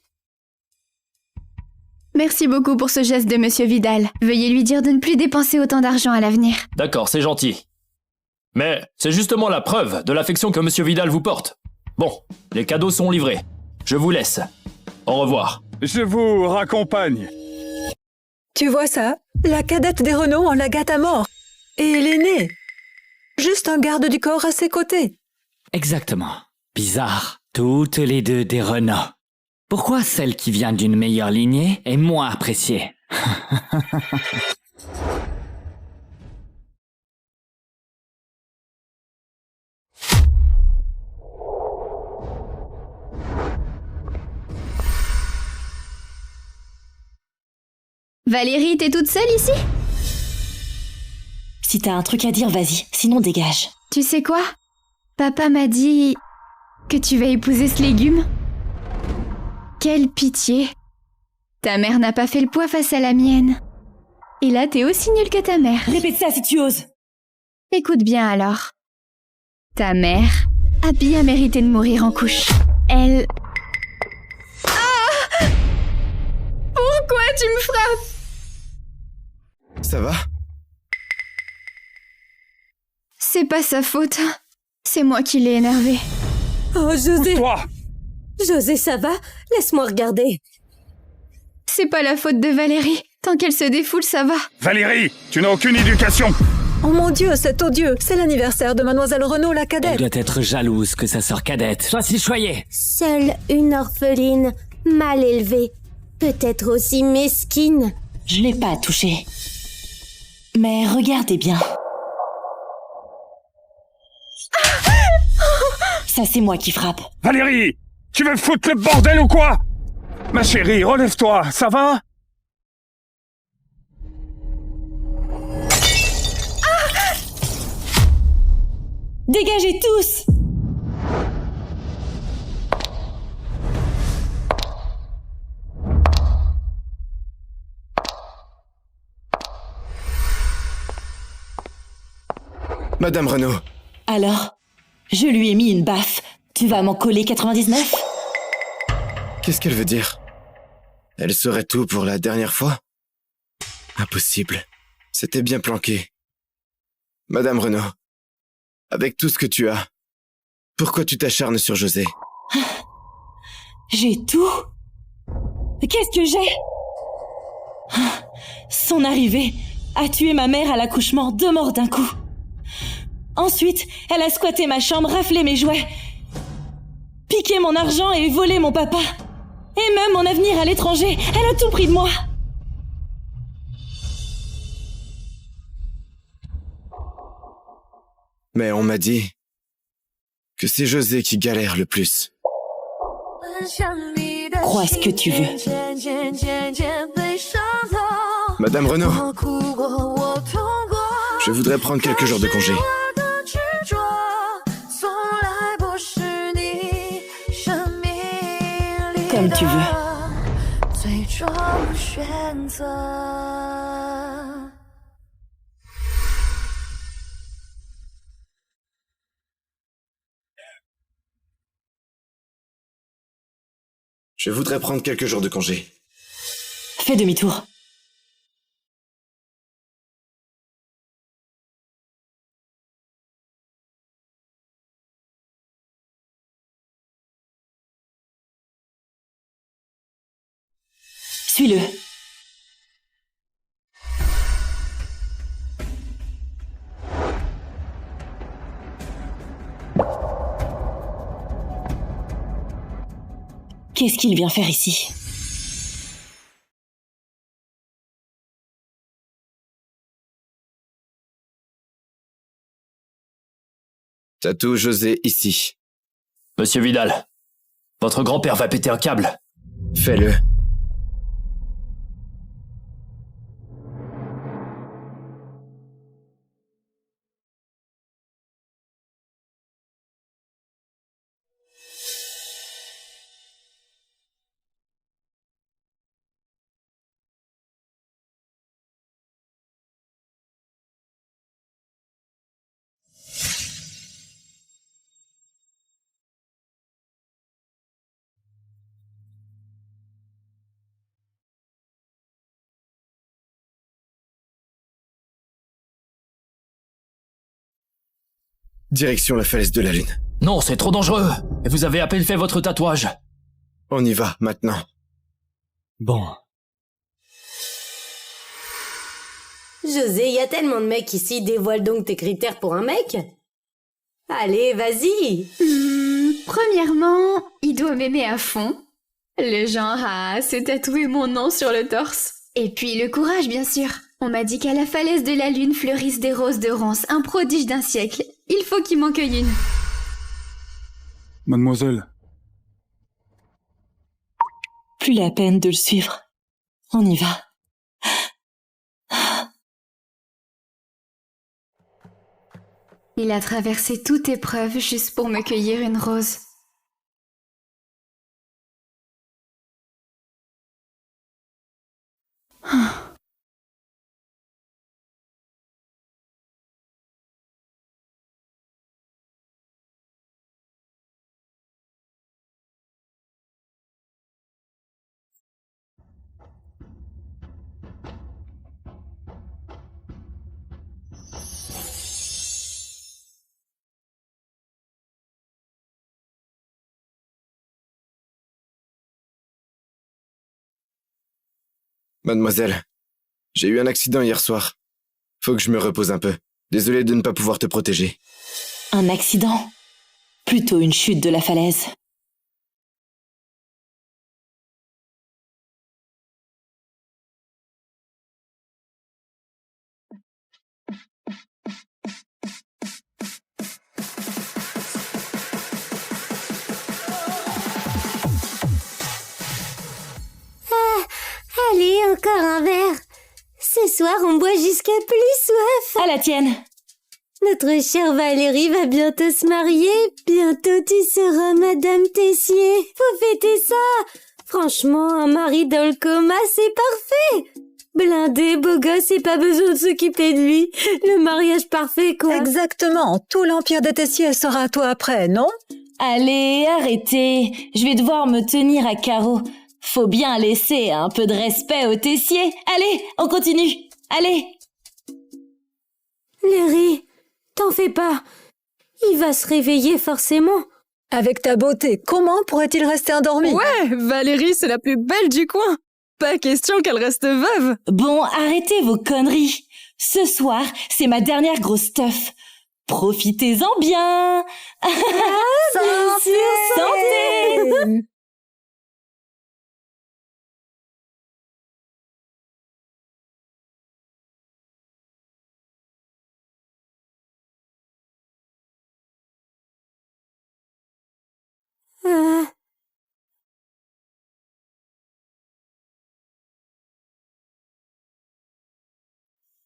Merci beaucoup pour ce geste de Monsieur Vidal. Veuillez lui dire de ne plus dépenser autant d'argent à l'avenir. D'accord, c'est gentil. Mais c'est justement la preuve de l'affection que Monsieur Vidal vous porte. Bon, les cadeaux sont livrés. Je vous laisse. Au revoir. Je vous raccompagne. Tu vois ça? La cadette des Renaud en la gâte à mort. Et l'aîné. Juste un garde du corps à ses côtés. Exactement. Bizarre. Toutes les deux des Renaud. Pourquoi celle qui vient d'une meilleure lignée est moins appréciée? Valérie, t'es toute seule ici? Si t'as un truc à dire, vas-y, sinon dégage. Tu sais quoi? Papa m'a dit que tu vas épouser ce légume. Quelle pitié. Ta mère n'a pas fait le poids face à la mienne. Et là, t'es aussi nulle que ta mère. Répète ça si tu oses. Écoute bien alors. Ta mère a bien mérité de mourir en couche. Elle... Ah! Pourquoi tu me frappes? Ça va? C'est pas sa faute. C'est moi qui l'ai énervé. Oh, José. Toi! José, ça va? Laisse-moi regarder. C'est pas la faute de Valérie. Tant qu'elle se défoule, ça va. Valérie, tu n'as aucune éducation. Oh mon Dieu, c'est odieux. C'est l'anniversaire de mademoiselle Renaud, la Elle cadette. doit être jalouse que sa sœur cadette soit si choyée. Seule une orpheline, mal élevée, peut-être aussi mesquine. Je l'ai pas touchée. Mais regardez bien. Ça, c'est moi qui frappe. Valérie, tu veux foutre le bordel ou quoi? Ma chérie, relève-toi, ça va? Dégagez tous! Madame Renaud. Alors, je lui ai mis une baffe. Tu vas m'en coller 99? Qu'est-ce qu'elle veut dire? Elle saurait tout pour la dernière fois? Impossible. C'était bien planqué. Madame Renaud, avec tout ce que tu as, pourquoi tu t'acharnes sur José? J'ai tout? Qu'est-ce que j'ai? Son arrivée a tué ma mère à l'accouchement, 2 morts d'un coup. Ensuite, elle a squatté ma chambre, raflé mes jouets, piqué mon argent et volé mon papa. Et même mon avenir à l'étranger. Elle a tout pris de moi. Mais on m'a dit que c'est José qui galère le plus. Crois ce que tu veux. Madame Renaud, je voudrais prendre quelques jours de congé. Comme tu veux. Je voudrais prendre quelques jours de congé. Fais demi-tour. Suis-le. Qu'est-ce qu'il vient faire ici? Tatoue José ici. Monsieur Vidal, votre grand-père va péter un câble. Fais-le. Direction la falaise de la Lune. Non, c'est trop dangereux. Et vous avez à peine fait votre tatouage. On y va, maintenant. Bon. José, y a tellement de mecs ici, dévoile donc tes critères pour un mec. Allez, vas-y. Premièrement, il doit m'aimer à fond. Le genre à se tatouer mon nom sur le torse. Et puis le courage, bien sûr. On m'a dit qu'à la falaise de la Lune fleurissent des roses de ronces, un prodige d'un siècle. Il faut qu'il m'en cueille une. Mademoiselle. Plus la peine de le suivre. On y va. Il a traversé toute épreuve juste pour me cueillir une rose. Mademoiselle, j'ai eu un accident hier soir. Faut que je me repose un peu. Désolé de ne pas pouvoir te protéger. Un accident? Plutôt une chute de la falaise. Allez, encore un verre. Ce soir, on boit jusqu'à plus soif. À la tienne. Notre chère Valérie va bientôt se marier. Bientôt, tu seras Madame Tessier. Faut fêter ça. Franchement, un mari dans le coma, c'est parfait. Blindé, beau gosse et pas besoin de s'occuper de lui. Le mariage parfait, quoi. Exactement. Tout l'empire des Tessier sera à toi après, non? Allez, arrêtez. Je vais devoir me tenir à carreau. Faut bien laisser un peu de respect aux Tessier. Allez, on continue. Allez. Larry, t'en fais pas. Il va se réveiller forcément. Avec ta beauté, comment pourrait-il rester endormi? Ouais, Valérie, c'est la plus belle du coin. Pas question qu'elle reste veuve. Bon, arrêtez vos conneries. Ce soir, c'est ma dernière grosse teuf. Profitez-en bien. Santé. Santé.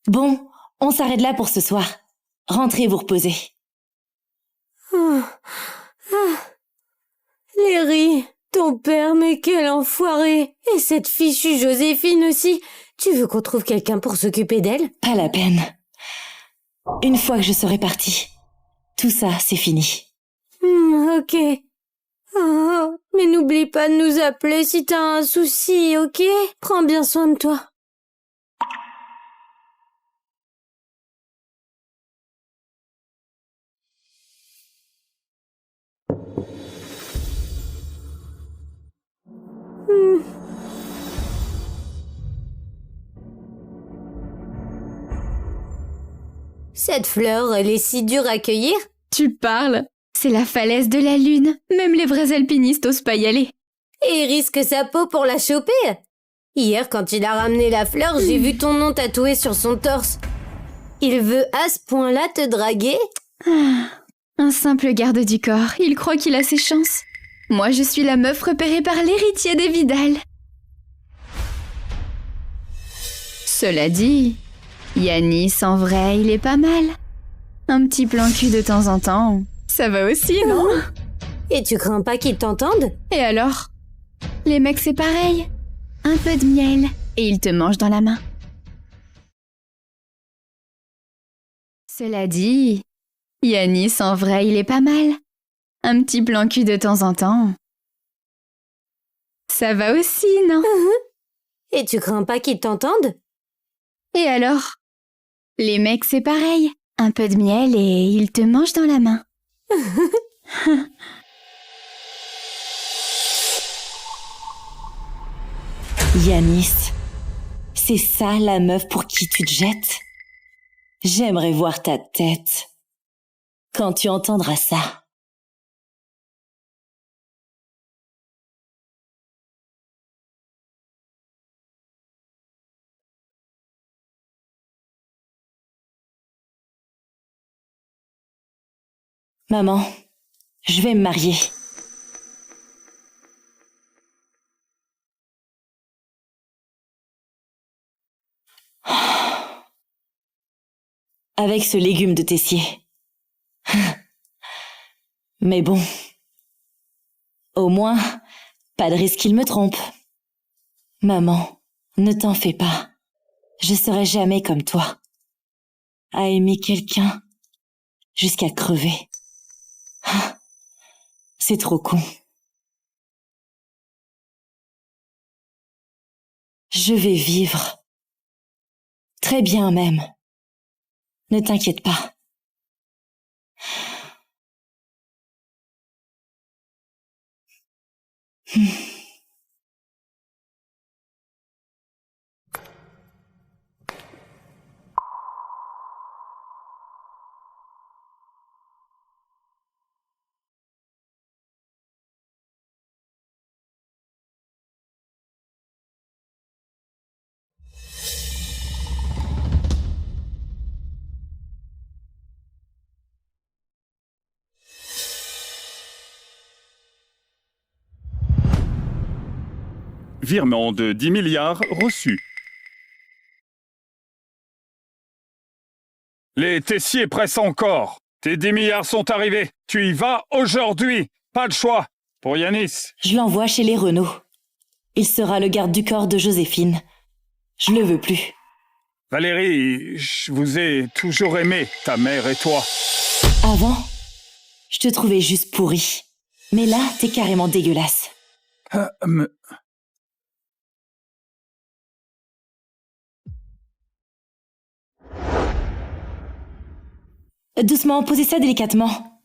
Bon, on s'arrête là pour ce soir. Rentrez vous reposer. Larry, ton père, mais quel enfoiré. Et cette fichue Joséphine aussi. Tu veux qu'on trouve quelqu'un pour s'occuper d'elle? Pas la peine. Une fois que je serai partie, tout ça, c'est fini. Ok. Oh, mais n'oublie pas de nous appeler si t'as un souci, ok? Prends bien soin de toi. Cette fleur, elle est si dure à cueillir. Tu parles? C'est la falaise de la Lune. Même les vrais alpinistes osent pas y aller. Et il risque sa peau pour la choper. Hier, quand il a ramené la fleur, j'ai vu ton nom tatoué sur son torse. Il veut à ce point-là te draguer? Un simple garde du corps. Il croit qu'il a ses chances. Moi, je suis la meuf repérée par l'héritier des Vidal. Cela dit, Yanis, en vrai, il est pas mal. Un petit plan cul de temps en temps, ça va aussi, non? Et tu crains pas qu'ils t'entendent? Et alors? Les mecs, c'est pareil. Un peu de miel, et ils te mangent dans la main. Cela dit, Yanis, en vrai, il est pas mal. Un petit plan cul de temps en temps. Ça va aussi, non? Et tu crains pas qu'ils t'entendent? Et alors? Les mecs, c'est pareil. Un peu de miel et il te mange dans la main. Yanis, c'est ça la meuf pour qui tu te jettes? J'aimerais voir ta tête quand tu entendras ça. Maman, je vais me marier. Avec ce légume de Tessier. Mais bon, au moins, pas de risque qu'il me trompe. Maman, ne t'en fais pas. Je serai jamais comme toi. À aimer quelqu'un jusqu'à crever. C'est trop con. Je vais vivre. Très bien même. Ne t'inquiète pas. Virement de 10 milliards reçu. Les Tessiers pressent encore. Tes 10 milliards sont arrivés. Tu y vas aujourd'hui. Pas de choix. Pour Yanis. Je l'envoie chez les Renault. Il sera le garde du corps de Joséphine. Je le veux plus. Valérie, je vous ai toujours aimé, ta mère et toi. Avant, je te trouvais juste pourri. Mais là, t'es carrément dégueulasse. Doucement, posez ça délicatement.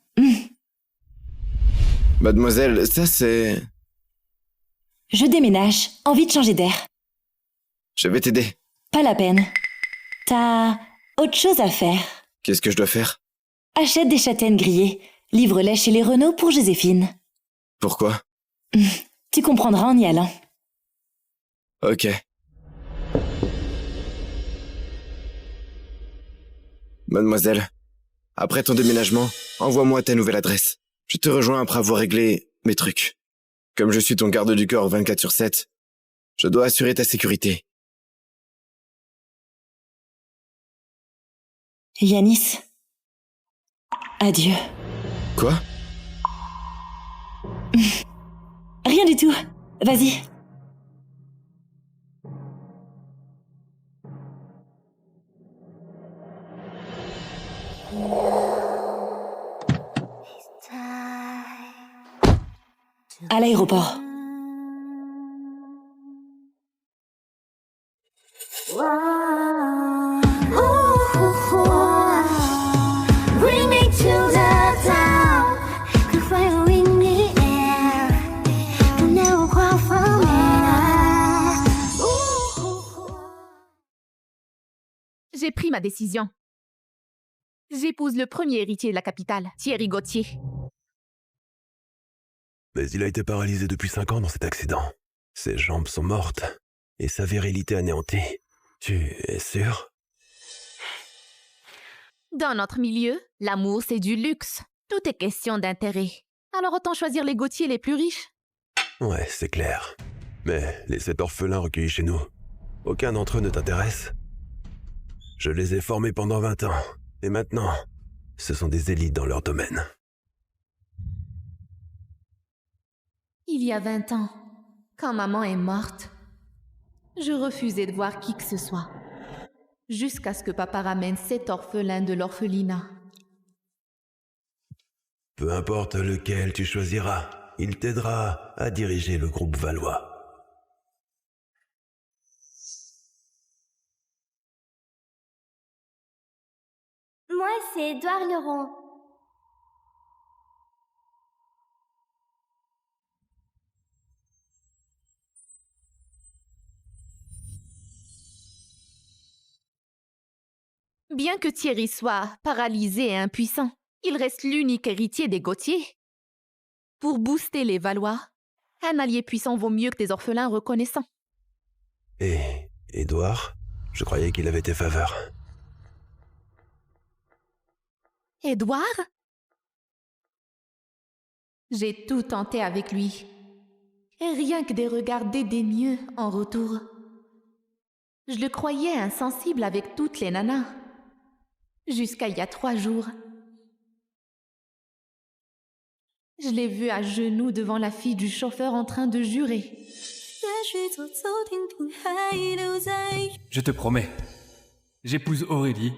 Mademoiselle, ça c'est... Je déménage. Envie de changer d'air. Je vais t'aider. Pas la peine. T'as autre chose à faire. Qu'est-ce que je dois faire? Achète des châtaignes grillées. Livre-les chez les Renault pour Joséphine. Pourquoi? Tu comprendras en y allant. Ok. Mademoiselle, après ton déménagement, envoie-moi ta nouvelle adresse. Je te rejoins après avoir réglé mes trucs. Comme je suis ton garde du corps 24/7, je dois assurer ta sécurité. Yanis. Adieu. Quoi? Rien du tout. Vas-y. À l'aéroport. Bring me to the town, the fire in the air. You never cry for me. J'ai pris ma décision. J'épouse le premier héritier de la capitale, Thierry Gauthier. Mais il a été paralysé depuis 5 ans dans cet accident. Ses jambes sont mortes et sa virilité anéantie. Tu es sûr? Dans notre milieu, l'amour, c'est du luxe. Tout est question d'intérêt. Alors autant choisir les Gauthier les plus riches. Ouais, c'est clair. Mais les 7 orphelins recueillis chez nous, aucun d'entre eux ne t'intéresse? Je les ai formés pendant 20 ans. Et maintenant, ce sont des élites dans leur domaine. Il y a 20 ans, quand maman est morte, je refusais de voir qui que ce soit. Jusqu'à ce que papa ramène 7 orphelins de l'orphelinat. Peu importe lequel tu choisiras, il t'aidera à diriger le groupe Valois. Moi, c'est Édouard Leron. Bien que Thierry soit paralysé et impuissant, il reste l'unique héritier des Gauthier. Pour booster les Valois, un allié puissant vaut mieux que des orphelins reconnaissants. Et Édouard, je croyais qu'il avait tes faveurs. Édouard? J'ai tout tenté avec lui. Et rien que des regards dédaigneux en retour. Je le croyais insensible avec toutes les nanas. Jusqu'à il y a 3 jours. Je l'ai vu à genoux devant la fille du chauffeur en train de jurer. Je te promets, j'épouse Aurélie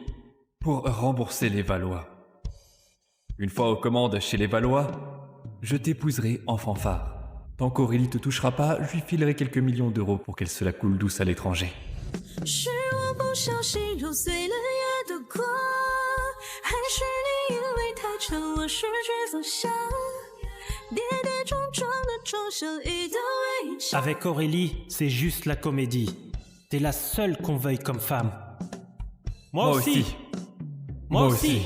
pour rembourser les Valois. Une fois aux commandes chez les Valois, je t'épouserai en fanfare. Tant qu'Aurélie te touchera pas, je lui filerai quelques millions d'euros pour qu'elle se la coule douce à l'étranger. Avec Aurélie, c'est juste la comédie. T'es la seule qu'on veuille comme femme. Moi aussi. Moi aussi.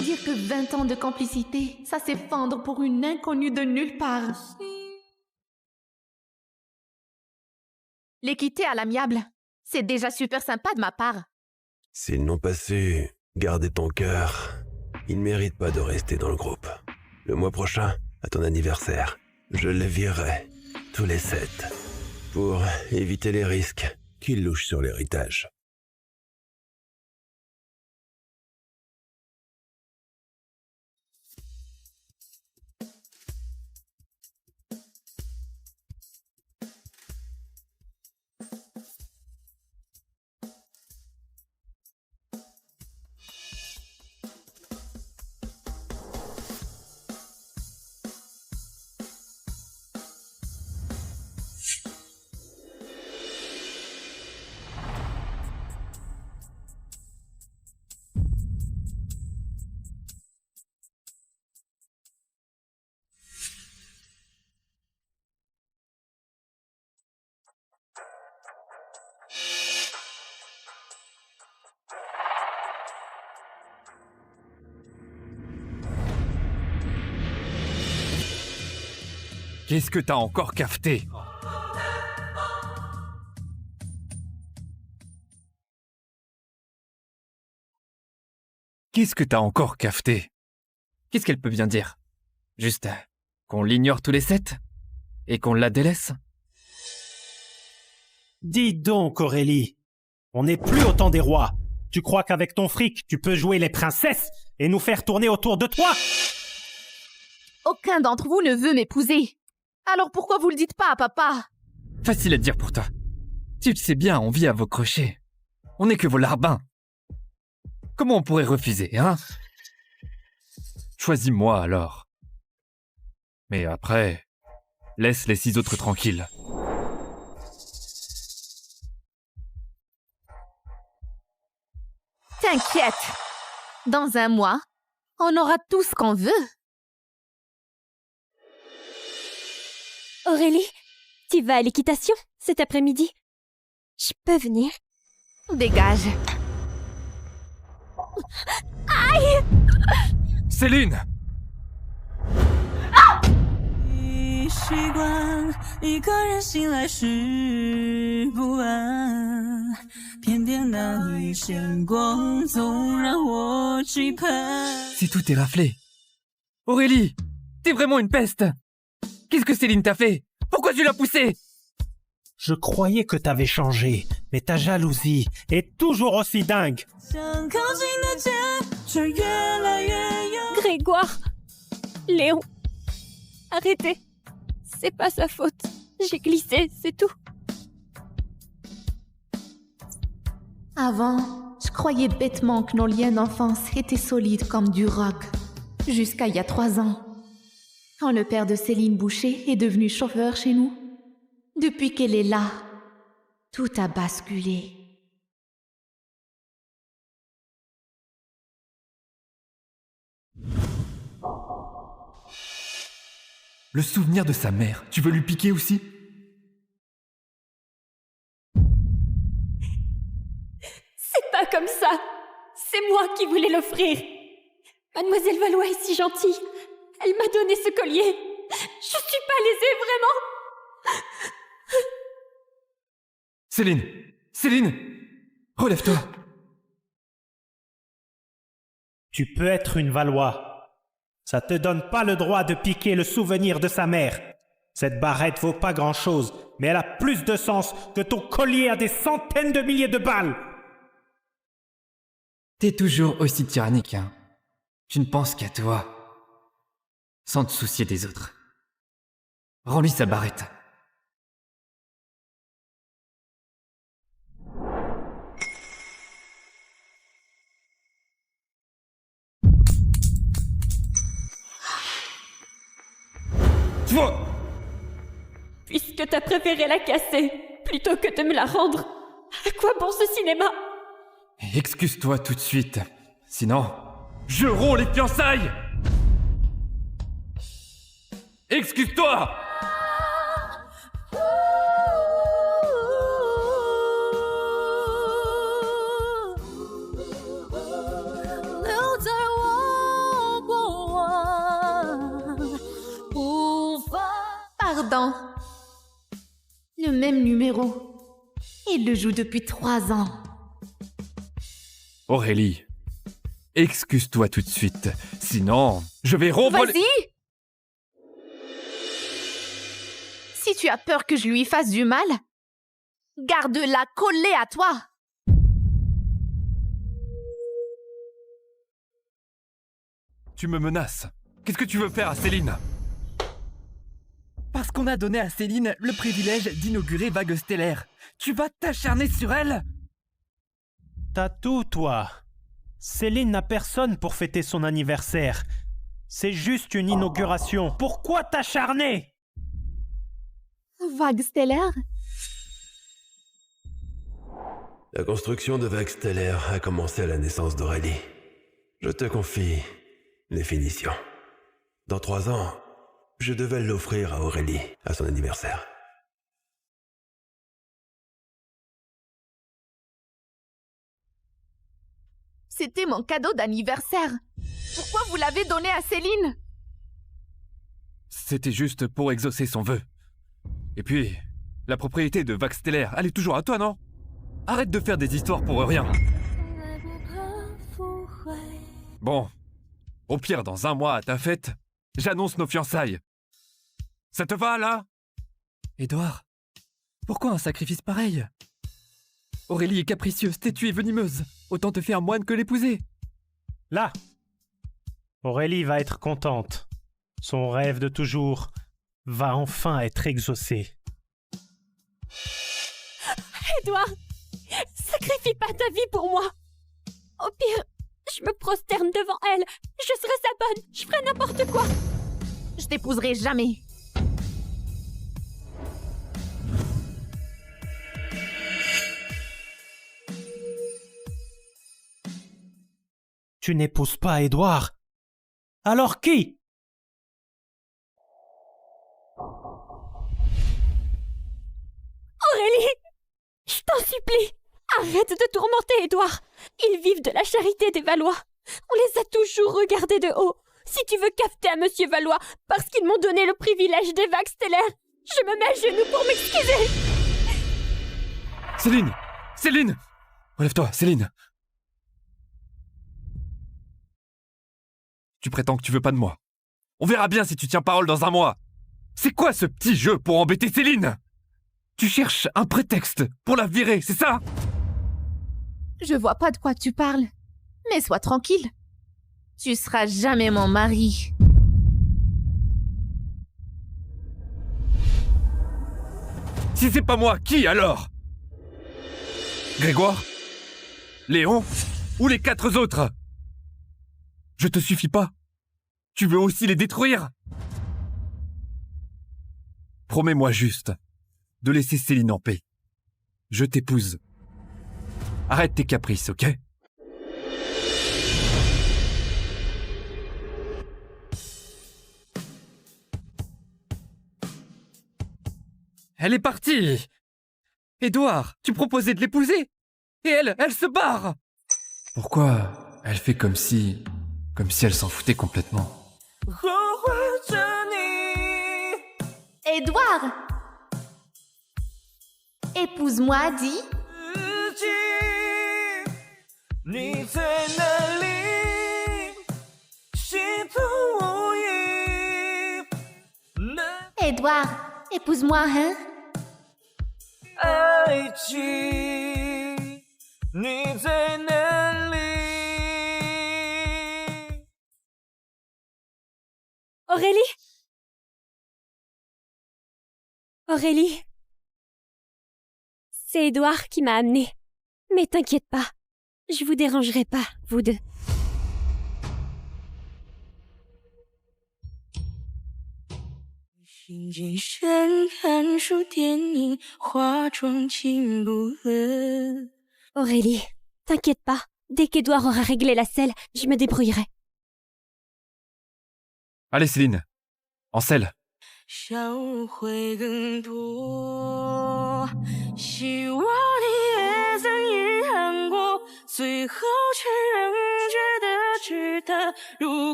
Dire que 20 ans de complicité, ça s'effondre pour une inconnue de nulle part. Les quitter à l'amiable, c'est déjà super sympa de ma part. S'ils n'ont pas su garder ton cœur, ils ne méritent pas de rester dans le groupe. Le mois prochain, à ton anniversaire, je les virerai, tous les 7, pour éviter les risques qu'ils louchent sur l'héritage. Qu'est-ce que t'as encore cafeté? Qu'est-ce que t'as encore cafeté? Qu'est-ce qu'elle peut bien dire? Juste qu'on l'ignore tous les 7? Et qu'on la délaisse? Dis donc, Aurélie, on n'est plus au temps des rois. Tu crois qu'avec ton fric, tu peux jouer les princesses et nous faire tourner autour de toi? Aucun d'entre vous ne veut m'épouser. Alors pourquoi vous le dites pas à papa? Facile à dire pour toi. Tu le sais bien, on vit à vos crochets. On n'est que vos larbins. Comment on pourrait refuser, hein? Choisis-moi alors. Mais après, laisse les 6 autres tranquilles. T'inquiète. Dans 1 mois, on aura tout ce qu'on veut. Aurélie, tu vas à l'équitation cet après-midi? Je peux venir? Dégage. Aïe! Céline! C'est tout est raflé. Aurélie, t'es vraiment une peste! Qu'est-ce que Céline t'a fait? Pourquoi tu l'as poussée? Je croyais que t'avais changé, mais ta jalousie est toujours aussi dingue. Grégoire! Léon! Arrêtez! C'est pas sa faute. J'ai glissé, c'est tout. Avant, je croyais bêtement que nos liens d'enfance étaient solides comme du roc. Jusqu'à il y a 3 ans. Quand le père de Céline Boucher est devenu chauffeur chez nous. Depuis qu'elle est là, tout a basculé. Le souvenir de sa mère, tu veux lui piquer aussi? C'est pas comme ça. C'est moi qui voulais l'offrir. Mademoiselle Valois est si gentille. Elle m'a donné ce collier. Je suis pas lésée, vraiment. Céline! Céline! Relève-toi! Tu peux être une Valois. Ça te donne pas le droit de piquer le souvenir de sa mère. Cette barrette vaut pas grand-chose, mais elle a plus de sens que ton collier à des centaines de milliers de balles. T'es toujours aussi tyrannique, hein. Tu ne penses qu'à toi, sans te soucier des autres. Rends-lui sa barrette. Puisque t'as préféré la casser, plutôt que de me la rendre, à quoi bon ce cinéma? Excuse-toi tout de suite, sinon, je romps les fiançailles! Excuse-toi! Pardon. Le même numéro. Il le joue depuis 3 ans. Aurélie, excuse-toi tout de suite, sinon, je vais rompre les... Vas-y! Si tu as peur que je lui fasse du mal, garde-la collée à toi. Tu me menaces. Qu'est-ce que tu veux faire à Céline? Parce qu'on a donné à Céline le privilège d'inaugurer Vague Stellaire. Tu vas t'acharner sur elle? T'as tout, toi. Céline n'a personne pour fêter son anniversaire. C'est juste une inauguration. Pourquoi t'acharner? Vague Stellaire? La construction de Vague Stellaire a commencé à la naissance d'Aurélie. Je te confie les finitions. Dans 3 ans, je devais l'offrir à Aurélie à son anniversaire. C'était mon cadeau d'anniversaire. Pourquoi vous l'avez donné à Céline? C'était juste pour exaucer son vœu. Et puis, la propriété de Vague Stellaire, elle est toujours à toi, non? Arrête de faire des histoires pour rien. Bon, au pire, dans 1 mois à ta fête, j'annonce nos fiançailles. Ça te va, là? Édouard, pourquoi un sacrifice pareil? Aurélie est capricieuse, têtue et venimeuse. Autant te faire moine que l'épouser. Là, Aurélie va être contente. Son rêve de toujours va enfin être exaucé. Édouard, sacrifie pas ta vie pour moi. Au pire, je me prosterne devant elle. Je serai sa bonne. Je ferai n'importe quoi. Je t'épouserai jamais. Tu n'épouses pas Édouard. Alors qui? Aurélie, je t'en supplie, arrête de tourmenter Édouard. Ils vivent de la charité des Valois. On les a toujours regardés de haut. Si tu veux cafeter à Monsieur Valois parce qu'ils m'ont donné le privilège des Vagues Stellaires, je me mets à genoux pour m'excuser. Céline! Céline! Relève-toi, Céline! Tu prétends que tu veux pas de moi. On verra bien si tu tiens parole dans 1 mois. C'est quoi ce petit jeu pour embêter Céline? Tu cherches un prétexte pour la virer, c'est ça? Je vois pas de quoi tu parles. Mais sois tranquille. Tu seras jamais mon mari. Si c'est pas moi, qui alors? Grégoire? Léon? Ou les 4 autres? Je te suffis pas? Tu veux aussi les détruire? Promets-moi juste de laisser Céline en paix. Je t'épouse. Arrête tes caprices, ok? Elle est partie. Édouard, tu proposais de l'épouser. Et elle se barre. Pourquoi elle fait comme si elle s'en foutait complètement? Édouard! Épouse-moi, dis. Édouard, épouse-moi, hein? Aurélie? Aurélie? C'est Édouard qui m'a amenée. Mais t'inquiète pas, je vous dérangerai pas, vous deux. Aurélie, t'inquiète pas, dès qu'Édouard aura réglé la selle, je me débrouillerai. Allez Céline, en selle.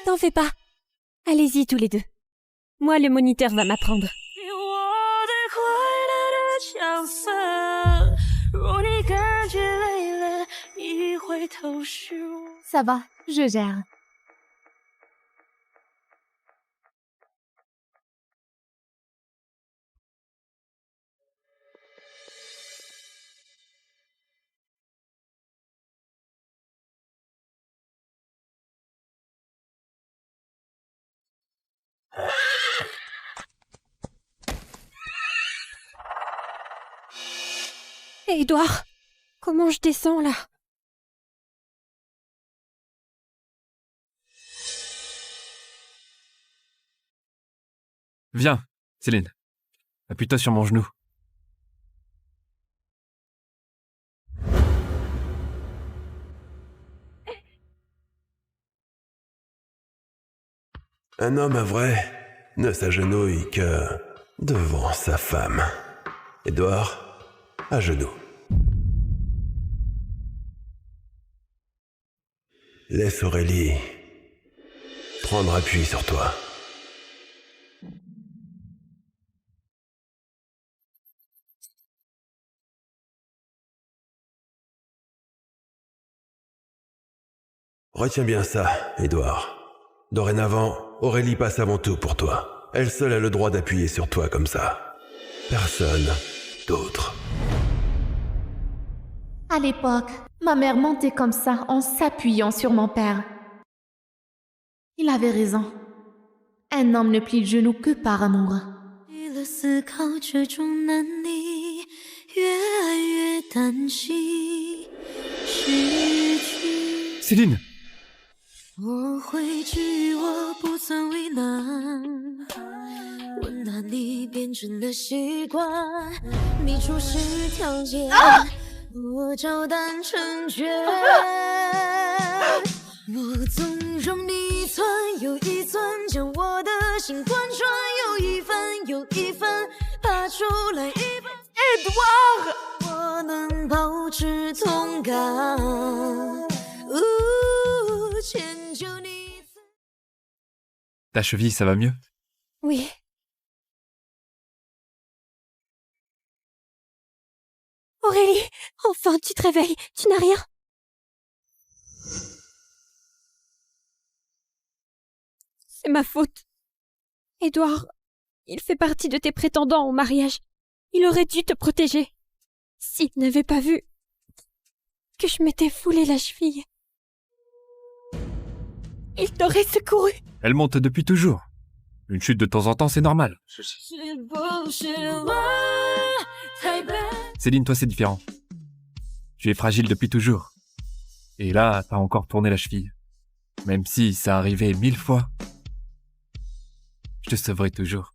T'en fais pas. Allez-y tous les deux. Moi, le moniteur va m'apprendre. Ça va, je gère. Édouard, comment je descends là? Viens, Céline. Appuie-toi sur mon genou. Un homme vrai ne s'agenouille que devant sa femme. Édouard, à genoux. Laisse Aurélie prendre appui sur toi. Retiens bien ça, Édouard. Dorénavant, Aurélie passe avant tout pour toi. Elle seule a le droit d'appuyer sur toi comme ça. Personne d'autre. À l'époque, ma mère mentait comme ça en s'appuyant sur mon père. Il avait raison. Un homme ne plie le genou que par amour. Céline! Ta cheville, ça va mieux? Oui. Aurélie, enfin tu te réveilles, tu n'as rien? C'est ma faute. Édouard, il fait partie de tes prétendants au mariage. Il aurait dû te protéger. S'il n'avait pas vu que je m'étais foulé la cheville, il t'aurait secouru. Elle monte depuis toujours. Une chute de temps en temps, c'est normal. Céline, toi, c'est différent. Tu es fragile depuis toujours. Et là, t'as encore tourné la cheville. Même si ça arrivait 1000 fois, je te sauverai toujours.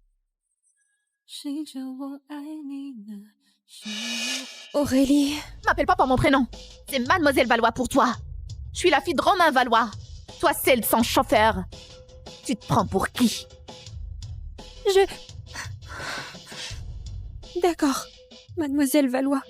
Aurélie... M'appelle pas par mon prénom. C'est Mademoiselle Valois pour toi. Je suis la fille de Romain Valois. Toi, celle sans chauffeur. Tu te prends pour qui? D'accord, mademoiselle Valois.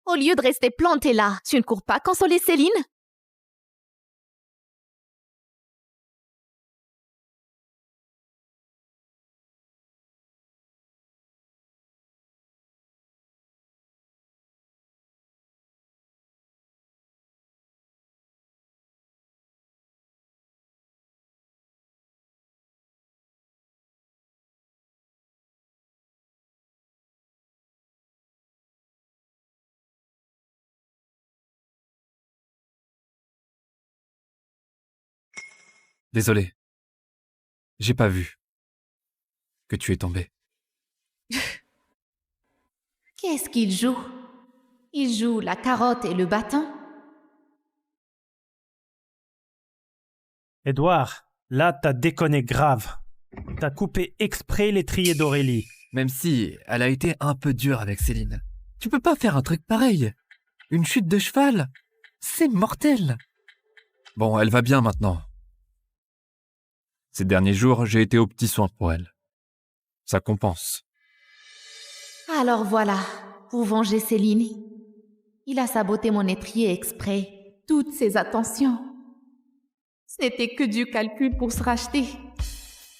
Au lieu de rester planté là, tu ne cours pas consoler Céline? Désolé. J'ai pas vu que tu es tombé. Qu'est-ce qu'il joue? Il joue la carotte et le bâton? Édouard, là t'as déconné grave. T'as coupé exprès l'étrier d'Aurélie. Même si elle a été un peu dure avec Céline. Tu peux pas faire un truc pareil. Une chute de cheval, c'est mortel. Bon, elle va bien maintenant. Ces derniers jours, j'ai été aux petits soins pour elle. Ça compense. Alors voilà, pour venger Céline, il a saboté mon étrier exprès. Toutes ses attentions. Ce n'était que du calcul pour se racheter.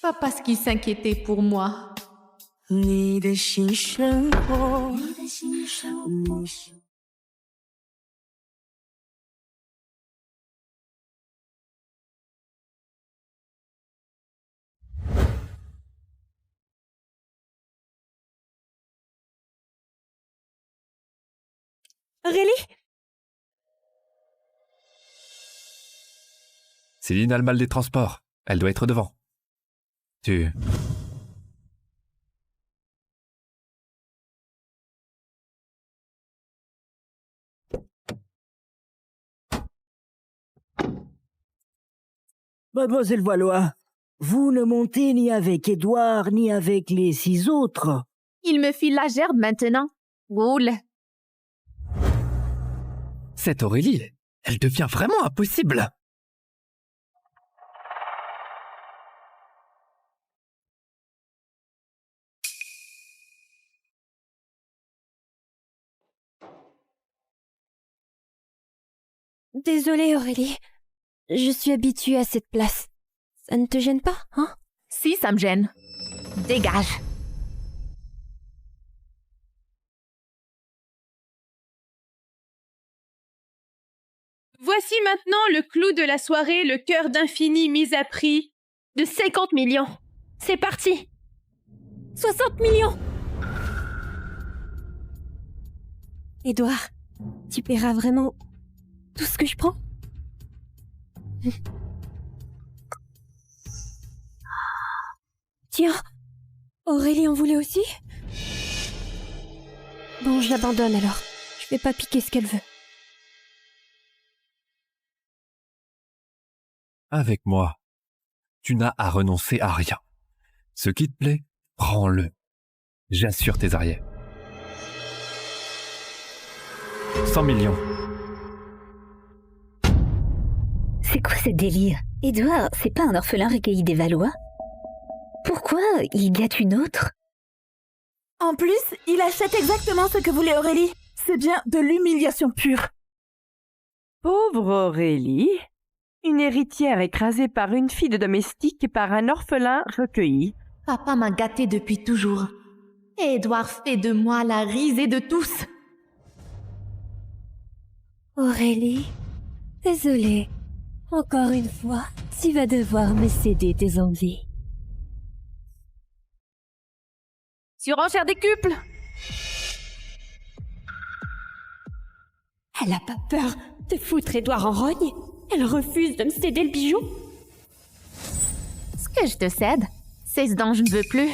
Pas parce qu'il s'inquiétait pour moi. Aurélie? Céline a le mal des transports. Elle doit être devant. Tu... Mademoiselle Valois, vous ne montez ni avec Édouard ni avec les 6 autres. Il me file la gerbe maintenant. Roule. Cette Aurélie, elle devient vraiment impossible. Désolée Aurélie, je suis habituée à cette place. Ça ne te gêne pas, hein? Si, ça me gêne. Dégage. Voici maintenant le clou de la soirée, le cœur d'infini mis à prix de 50 millions. C'est parti. 60 millions. Édouard, tu paieras vraiment tout ce que je prends? Tiens, Aurélie en voulait aussi? Bon, je l'abandonne alors. Je vais pas piquer ce qu'elle veut. Avec moi, tu n'as à renoncer à rien. Ce qui te plaît, prends-le. J'assure tes arrières. 100 millions. C'est quoi ce délire? Édouard, c'est pas un orphelin recueilli des Valois? Pourquoi il gâte une autre? En plus, il achète exactement ce que voulait Aurélie. C'est bien de l'humiliation pure. Pauvre Aurélie, une héritière écrasée par une fille de domestique et par un orphelin recueilli. Papa m'a gâtée depuis toujours. Et Édouard fait de moi la risée de tous. Aurélie, désolée. Encore une fois, tu vas devoir me céder tes envies. Surenchère décuple. Elle a pas peur de foutre Édouard en rogne? Elle refuse de me céder le bijou? Ce que je te cède, c'est ce dont je ne veux plus.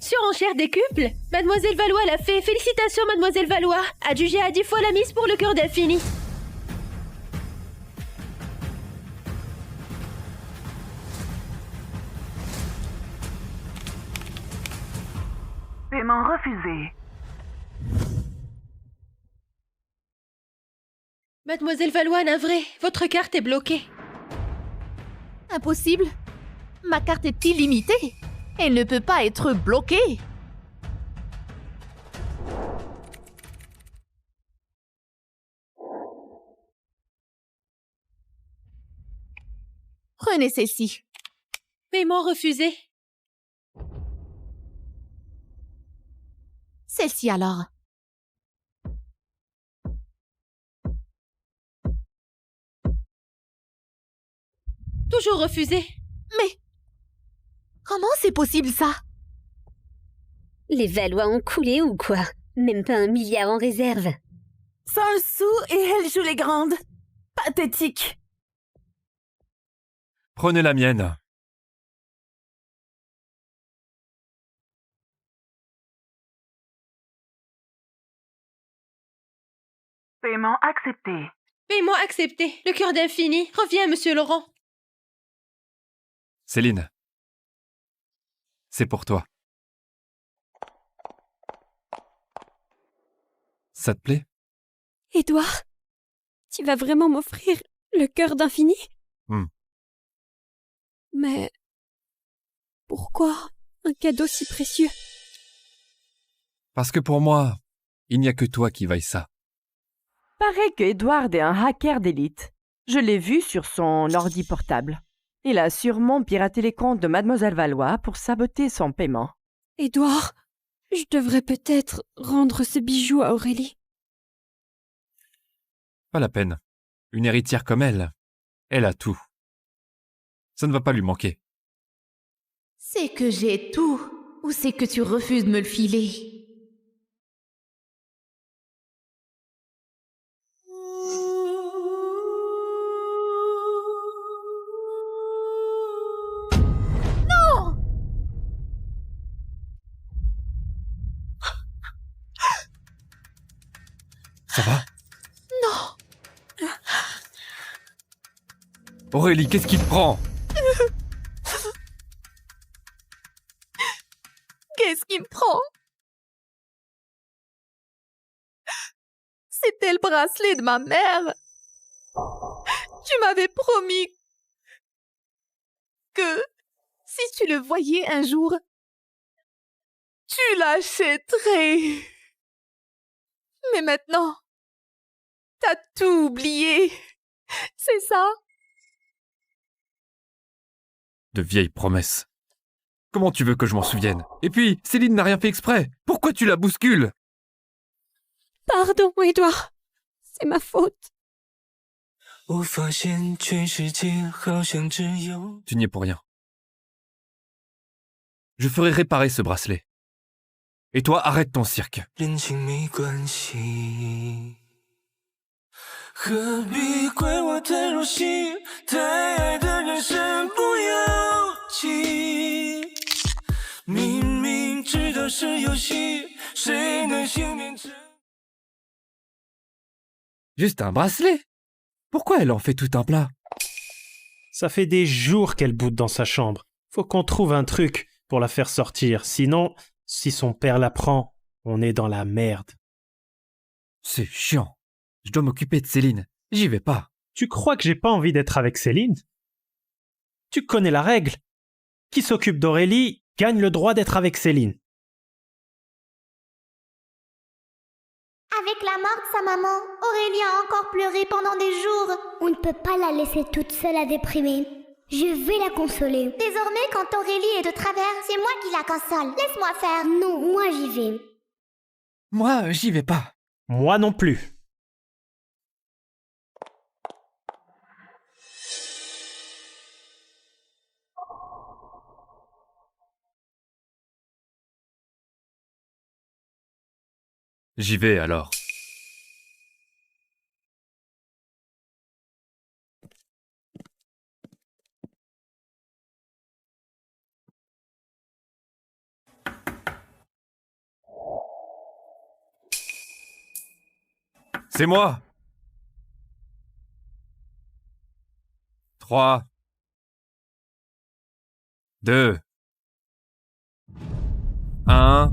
Surenchère décuple. Mademoiselle Valois l'a fait. Félicitations, Mademoiselle Valois. Adjugée à 10 fois la mise pour le cœur d'infini. Paiement refusé. Mademoiselle Valois, navrée, votre carte est bloquée. Impossible. Ma carte est illimitée. Elle ne peut pas être bloquée. Prenez celle-ci. Paiement refusé. Celle-ci alors. Toujours refusé. Mais comment c'est possible ça? Les Valois ont coulé ou quoi? Même pas 1 milliard en réserve. Sans le sou et elle joue les grandes. Pathétique. Prenez la mienne. Paiement accepté. Paiement accepté. Le cœur d'infini. Reviens, monsieur Laurent. Céline. C'est pour toi. Ça te plaît? Édouard, tu vas vraiment m'offrir le cœur d'infini? Mais pourquoi un cadeau si précieux? Parce que pour moi, il n'y a que toi qui vaille ça. Paraît que Edward est un hacker d'élite. Je l'ai vu sur son ordi portable. Il a sûrement piraté les comptes de Mademoiselle Valois pour saboter son paiement. Édouard, je devrais peut-être rendre ce bijou à Aurélie. Pas la peine. Une héritière comme elle a tout. Ça ne va pas lui manquer. C'est que j'ai tout, ou c'est que tu refuses de me le filer? Non! Ça va? Non! Aurélie, qu'est-ce qui te prend? Qu'est-ce qui me prend? C'était le bracelet de ma mère. Tu m'avais promis que si tu le voyais un jour, tu l'achèterais. Mais maintenant, t'as tout oublié. C'est ça? De vieilles promesses. Comment tu veux que je m'en souvienne? Et puis, Céline n'a rien fait exprès. Pourquoi tu la bouscules? Pardon, Édouard. C'est ma faute. Tu n'y es pour rien. Je ferai réparer ce bracelet. Et toi, arrête ton cirque. Juste un bracelet? Pourquoi elle en fait tout un plat? Ça fait des jours qu'elle boude dans sa chambre. Faut qu'on trouve un truc pour la faire sortir. Sinon, si son père l'apprend, on est dans la merde. C'est chiant. Je dois m'occuper de Céline. J'y vais pas. Tu crois que j'ai pas envie d'être avec Céline? Tu connais la règle. Qui s'occupe d'Aurélie gagne le droit d'être avec Céline. Avec la mort de sa maman, Aurélie a encore pleuré pendant des jours. On ne peut pas la laisser toute seule à déprimer. Je vais la consoler. Désormais, quand Aurélie est de travers, c'est moi qui la console. Laisse-moi faire. Non, moi j'y vais. Moi, j'y vais pas. Moi non plus. J'y vais alors. C'est moi. 3, 2, 1...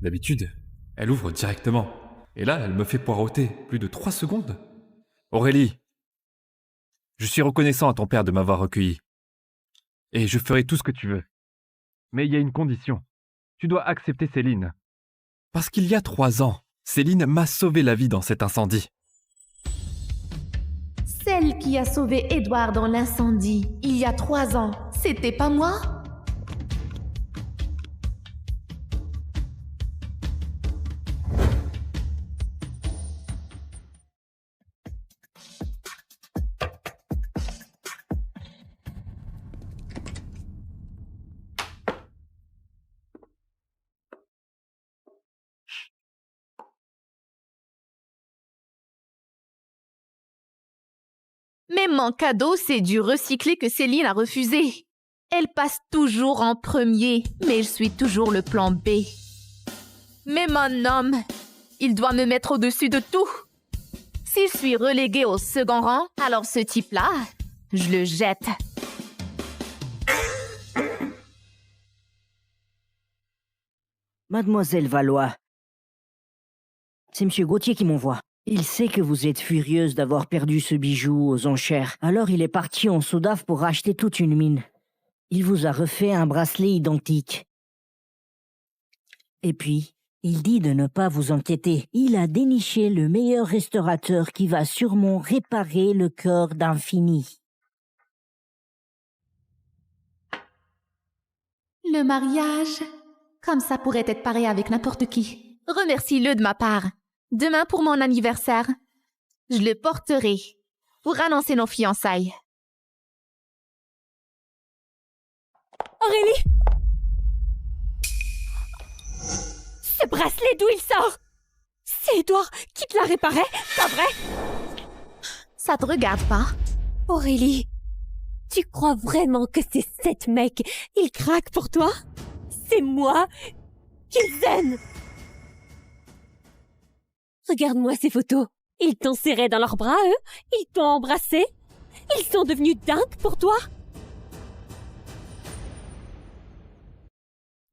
D'habitude, elle ouvre directement. Et là, elle me fait poireauter plus de 3 secondes. Aurélie, je suis reconnaissant à ton père de m'avoir recueilli. Et je ferai tout ce que tu veux. Mais il y a une condition. Tu dois accepter Céline. Parce qu'il y a 3 ans, Céline m'a sauvé la vie dans cet incendie. Celle qui a sauvé Édouard dans l'incendie il y a 3 ans, c'était pas moi? Mais mon cadeau, c'est du recyclé que Céline a refusé. Elle passe toujours en premier, mais je suis toujours le plan B. Mais mon homme, il doit me mettre au-dessus de tout. Si je suis reléguée au second rang, alors ce type-là, je le jette. Mademoiselle Valois, c'est Monsieur Gauthier qui m'envoie. Il sait que vous êtes furieuse d'avoir perdu ce bijou aux enchères. Alors il est parti en Soudaf pour racheter toute une mine. Il vous a refait un bracelet identique. Et puis, il dit de ne pas vous inquiéter. Il a déniché le meilleur restaurateur qui va sûrement réparer le cœur d'Infini. Le mariage, comme ça pourrait être pareil avec n'importe qui. Remercie-le de ma part. Demain pour mon anniversaire, je le porterai pour annoncer nos fiançailles. Aurélie! Ce bracelet, d'où il sort? C'est Édouard qui te l'a réparé, pas vrai? Ça te regarde pas? Aurélie, tu crois vraiment que ces 7 mecs, ils craquent pour toi? C'est moi qu'ils aiment! Regarde-moi ces photos. Ils t'ont serré dans leurs bras, eux? Ils t'ont embrassé? Ils sont devenus dingues pour toi?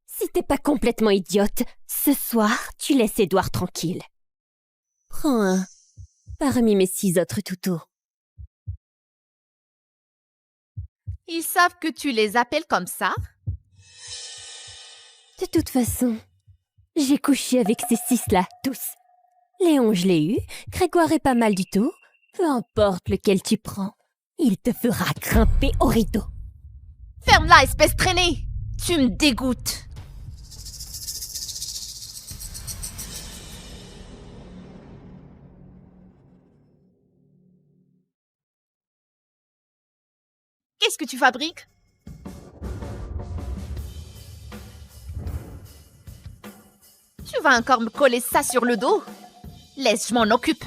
Si t'es pas complètement idiote, ce soir, tu laisses Édouard tranquille. Prends un parmi mes 6 autres toutous. Ils savent que tu les appelles comme ça? De toute façon, j'ai couché avec ces 6-là, tous. Léon, je l'ai eu. Grégoire est pas mal du tout. Peu importe lequel tu prends, il te fera grimper au rideau. Ferme-la, espèce traînée! Tu me dégoûtes! Qu'est-ce que tu fabriques? Tu vas encore me coller ça sur le dos? Laisse, je m'en occupe.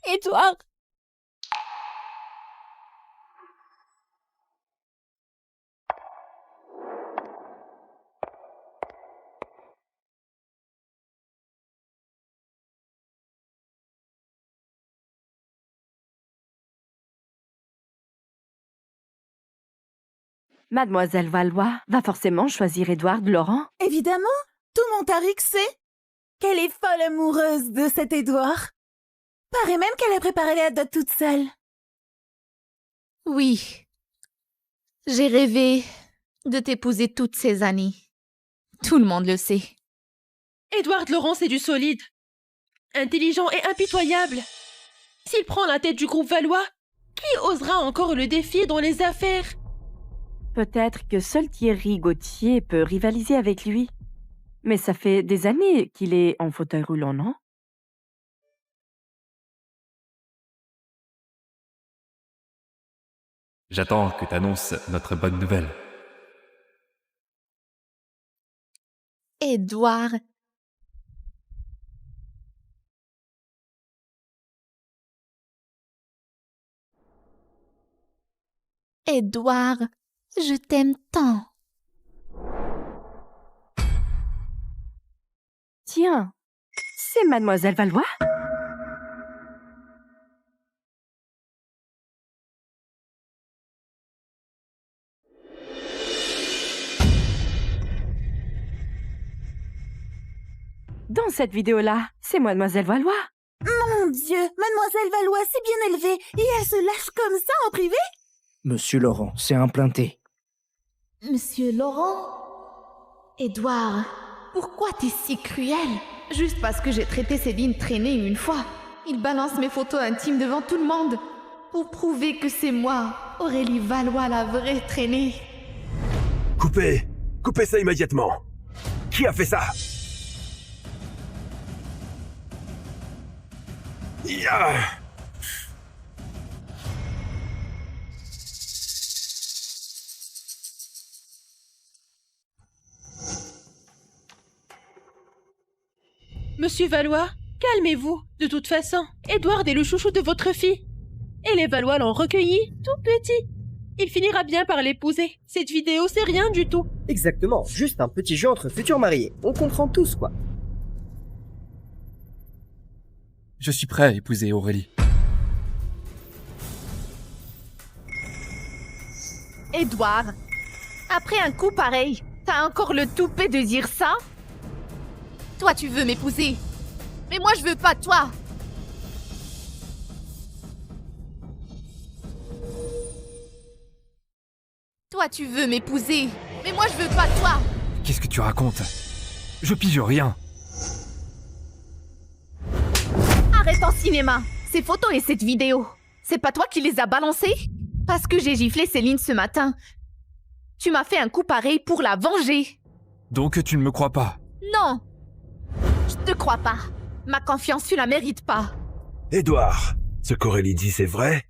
Édouard! Mademoiselle Valois va forcément choisir Édouard Laurent. Évidemment, tout Montarix sait qu'elle est folle amoureuse de cet Édouard. Paraît même qu'elle a préparé la dot toute seule. Oui. J'ai rêvé de t'épouser toutes ces années. Tout le monde le sait. Édouard Laurent, c'est du solide. Intelligent et impitoyable. S'il prend la tête du groupe Valois, qui osera encore le défier dans les affaires? Peut-être que seul Thierry Gauthier peut rivaliser avec lui. Mais ça fait des années qu'il est en fauteuil roulant, non? J'attends que t'annonces notre bonne nouvelle. Édouard. Édouard, je t'aime tant. Tiens, c'est Mademoiselle Valois? Dans cette vidéo-là, c'est Mademoiselle Valois. Mon Dieu, Mademoiselle Valois, c'est bien élevé, et elle se lâche comme ça en privé? Monsieur Laurent, c'est un plainté. Monsieur Laurent? Édouard, pourquoi t'es si cruel? Juste parce que j'ai traité Céline traînée une fois. Il balance mes photos intimes devant tout le monde pour prouver que c'est moi, Aurélie Valois, la vraie traînée. Coupez! Coupez ça immédiatement! Qui a fait ça? Ya! Monsieur Valois, calmez-vous. De toute façon, Edward est le chouchou de votre fille. Et les Valois l'ont recueilli tout petit. Il finira bien par l'épouser. Cette vidéo, c'est rien du tout. Exactement, juste un petit jeu entre futurs mariés. On comprend tous, quoi. Je suis prêt à épouser Aurélie. Édouard, après un coup pareil, t'as encore le toupet de dire ça? Toi, tu veux m'épouser, mais moi, je veux pas toi. Toi, tu veux m'épouser, mais moi, je veux pas toi. Qu'est-ce que tu racontes? Je pige rien. Arrête en cinéma. Ces photos et cette vidéo, c'est pas toi qui les as balancées? Parce que j'ai giflé Céline ce matin. Tu m'as fait un coup pareil pour la venger. Donc tu ne me crois pas? Non. Je te crois pas. Ma confiance, tu la mérites pas. Édouard, ce qu'Aurélie dit, c'est vrai?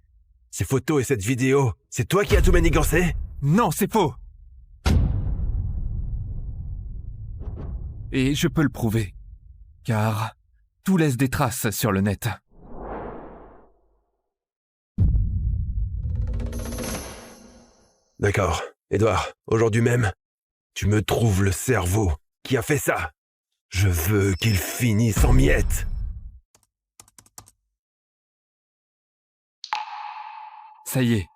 Ces photos et cette vidéo, c'est toi qui as tout manigancé? Non, c'est faux. Et je peux le prouver. Car tout laisse des traces sur le net. D'accord. Édouard, aujourd'hui même, tu me trouves le cerveau qui a fait ça. Je veux qu'il finisse en miettes. Ça y est.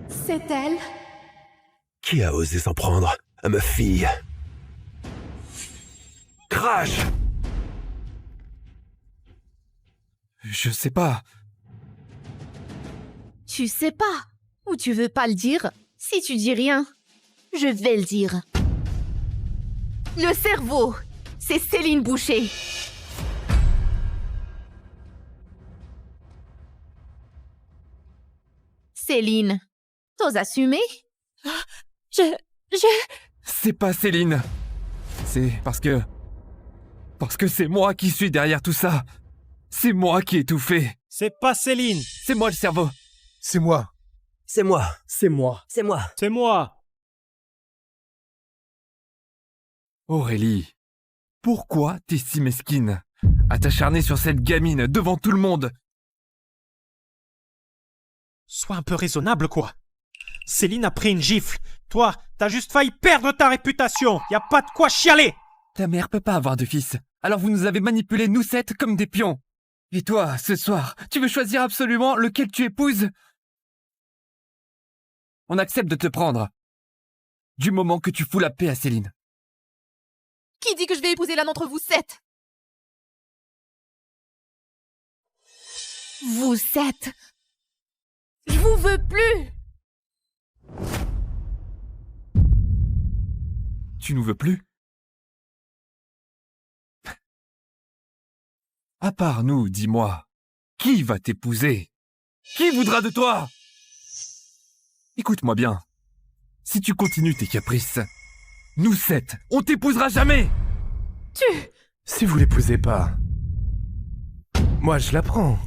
C'est elle? Qui a osé s'en prendre à ma fille? Crash! Je sais pas. Tu sais pas. Ou tu veux pas le dire? Si tu dis rien, je vais le dire. Le cerveau, c'est Céline Boucher. Céline, t'oses assumer? C'est pas Céline. C'est parce que c'est moi qui suis derrière tout ça. C'est moi qui ai tout fait. C'est pas Céline. C'est moi le cerveau. C'est moi. C'est moi. C'est moi. C'est moi. C'est moi. Aurélie, pourquoi t'es si mesquine à t'acharner sur cette gamine devant tout le monde? Sois un peu raisonnable, quoi. Céline a pris une gifle. Toi, t'as juste failli perdre ta réputation. Y a pas de quoi chialer. Ta mère peut pas avoir de fils. Alors vous nous avez manipulés, nous 7, comme des pions. Et toi, ce soir, tu veux choisir absolument lequel tu épouses? On accepte de te prendre. Du moment que tu fous la paix à Céline. Qui dit que je vais épouser l'un d'entre vous 7? Vous 7. Je vous veux plus. Tu nous veux plus? À part nous, dis-moi, qui va t'épouser? Qui voudra de toi? Écoute-moi bien. Si tu continues tes caprices, nous 7, on t'épousera jamais! Si vous l'épousez pas, moi je la prends.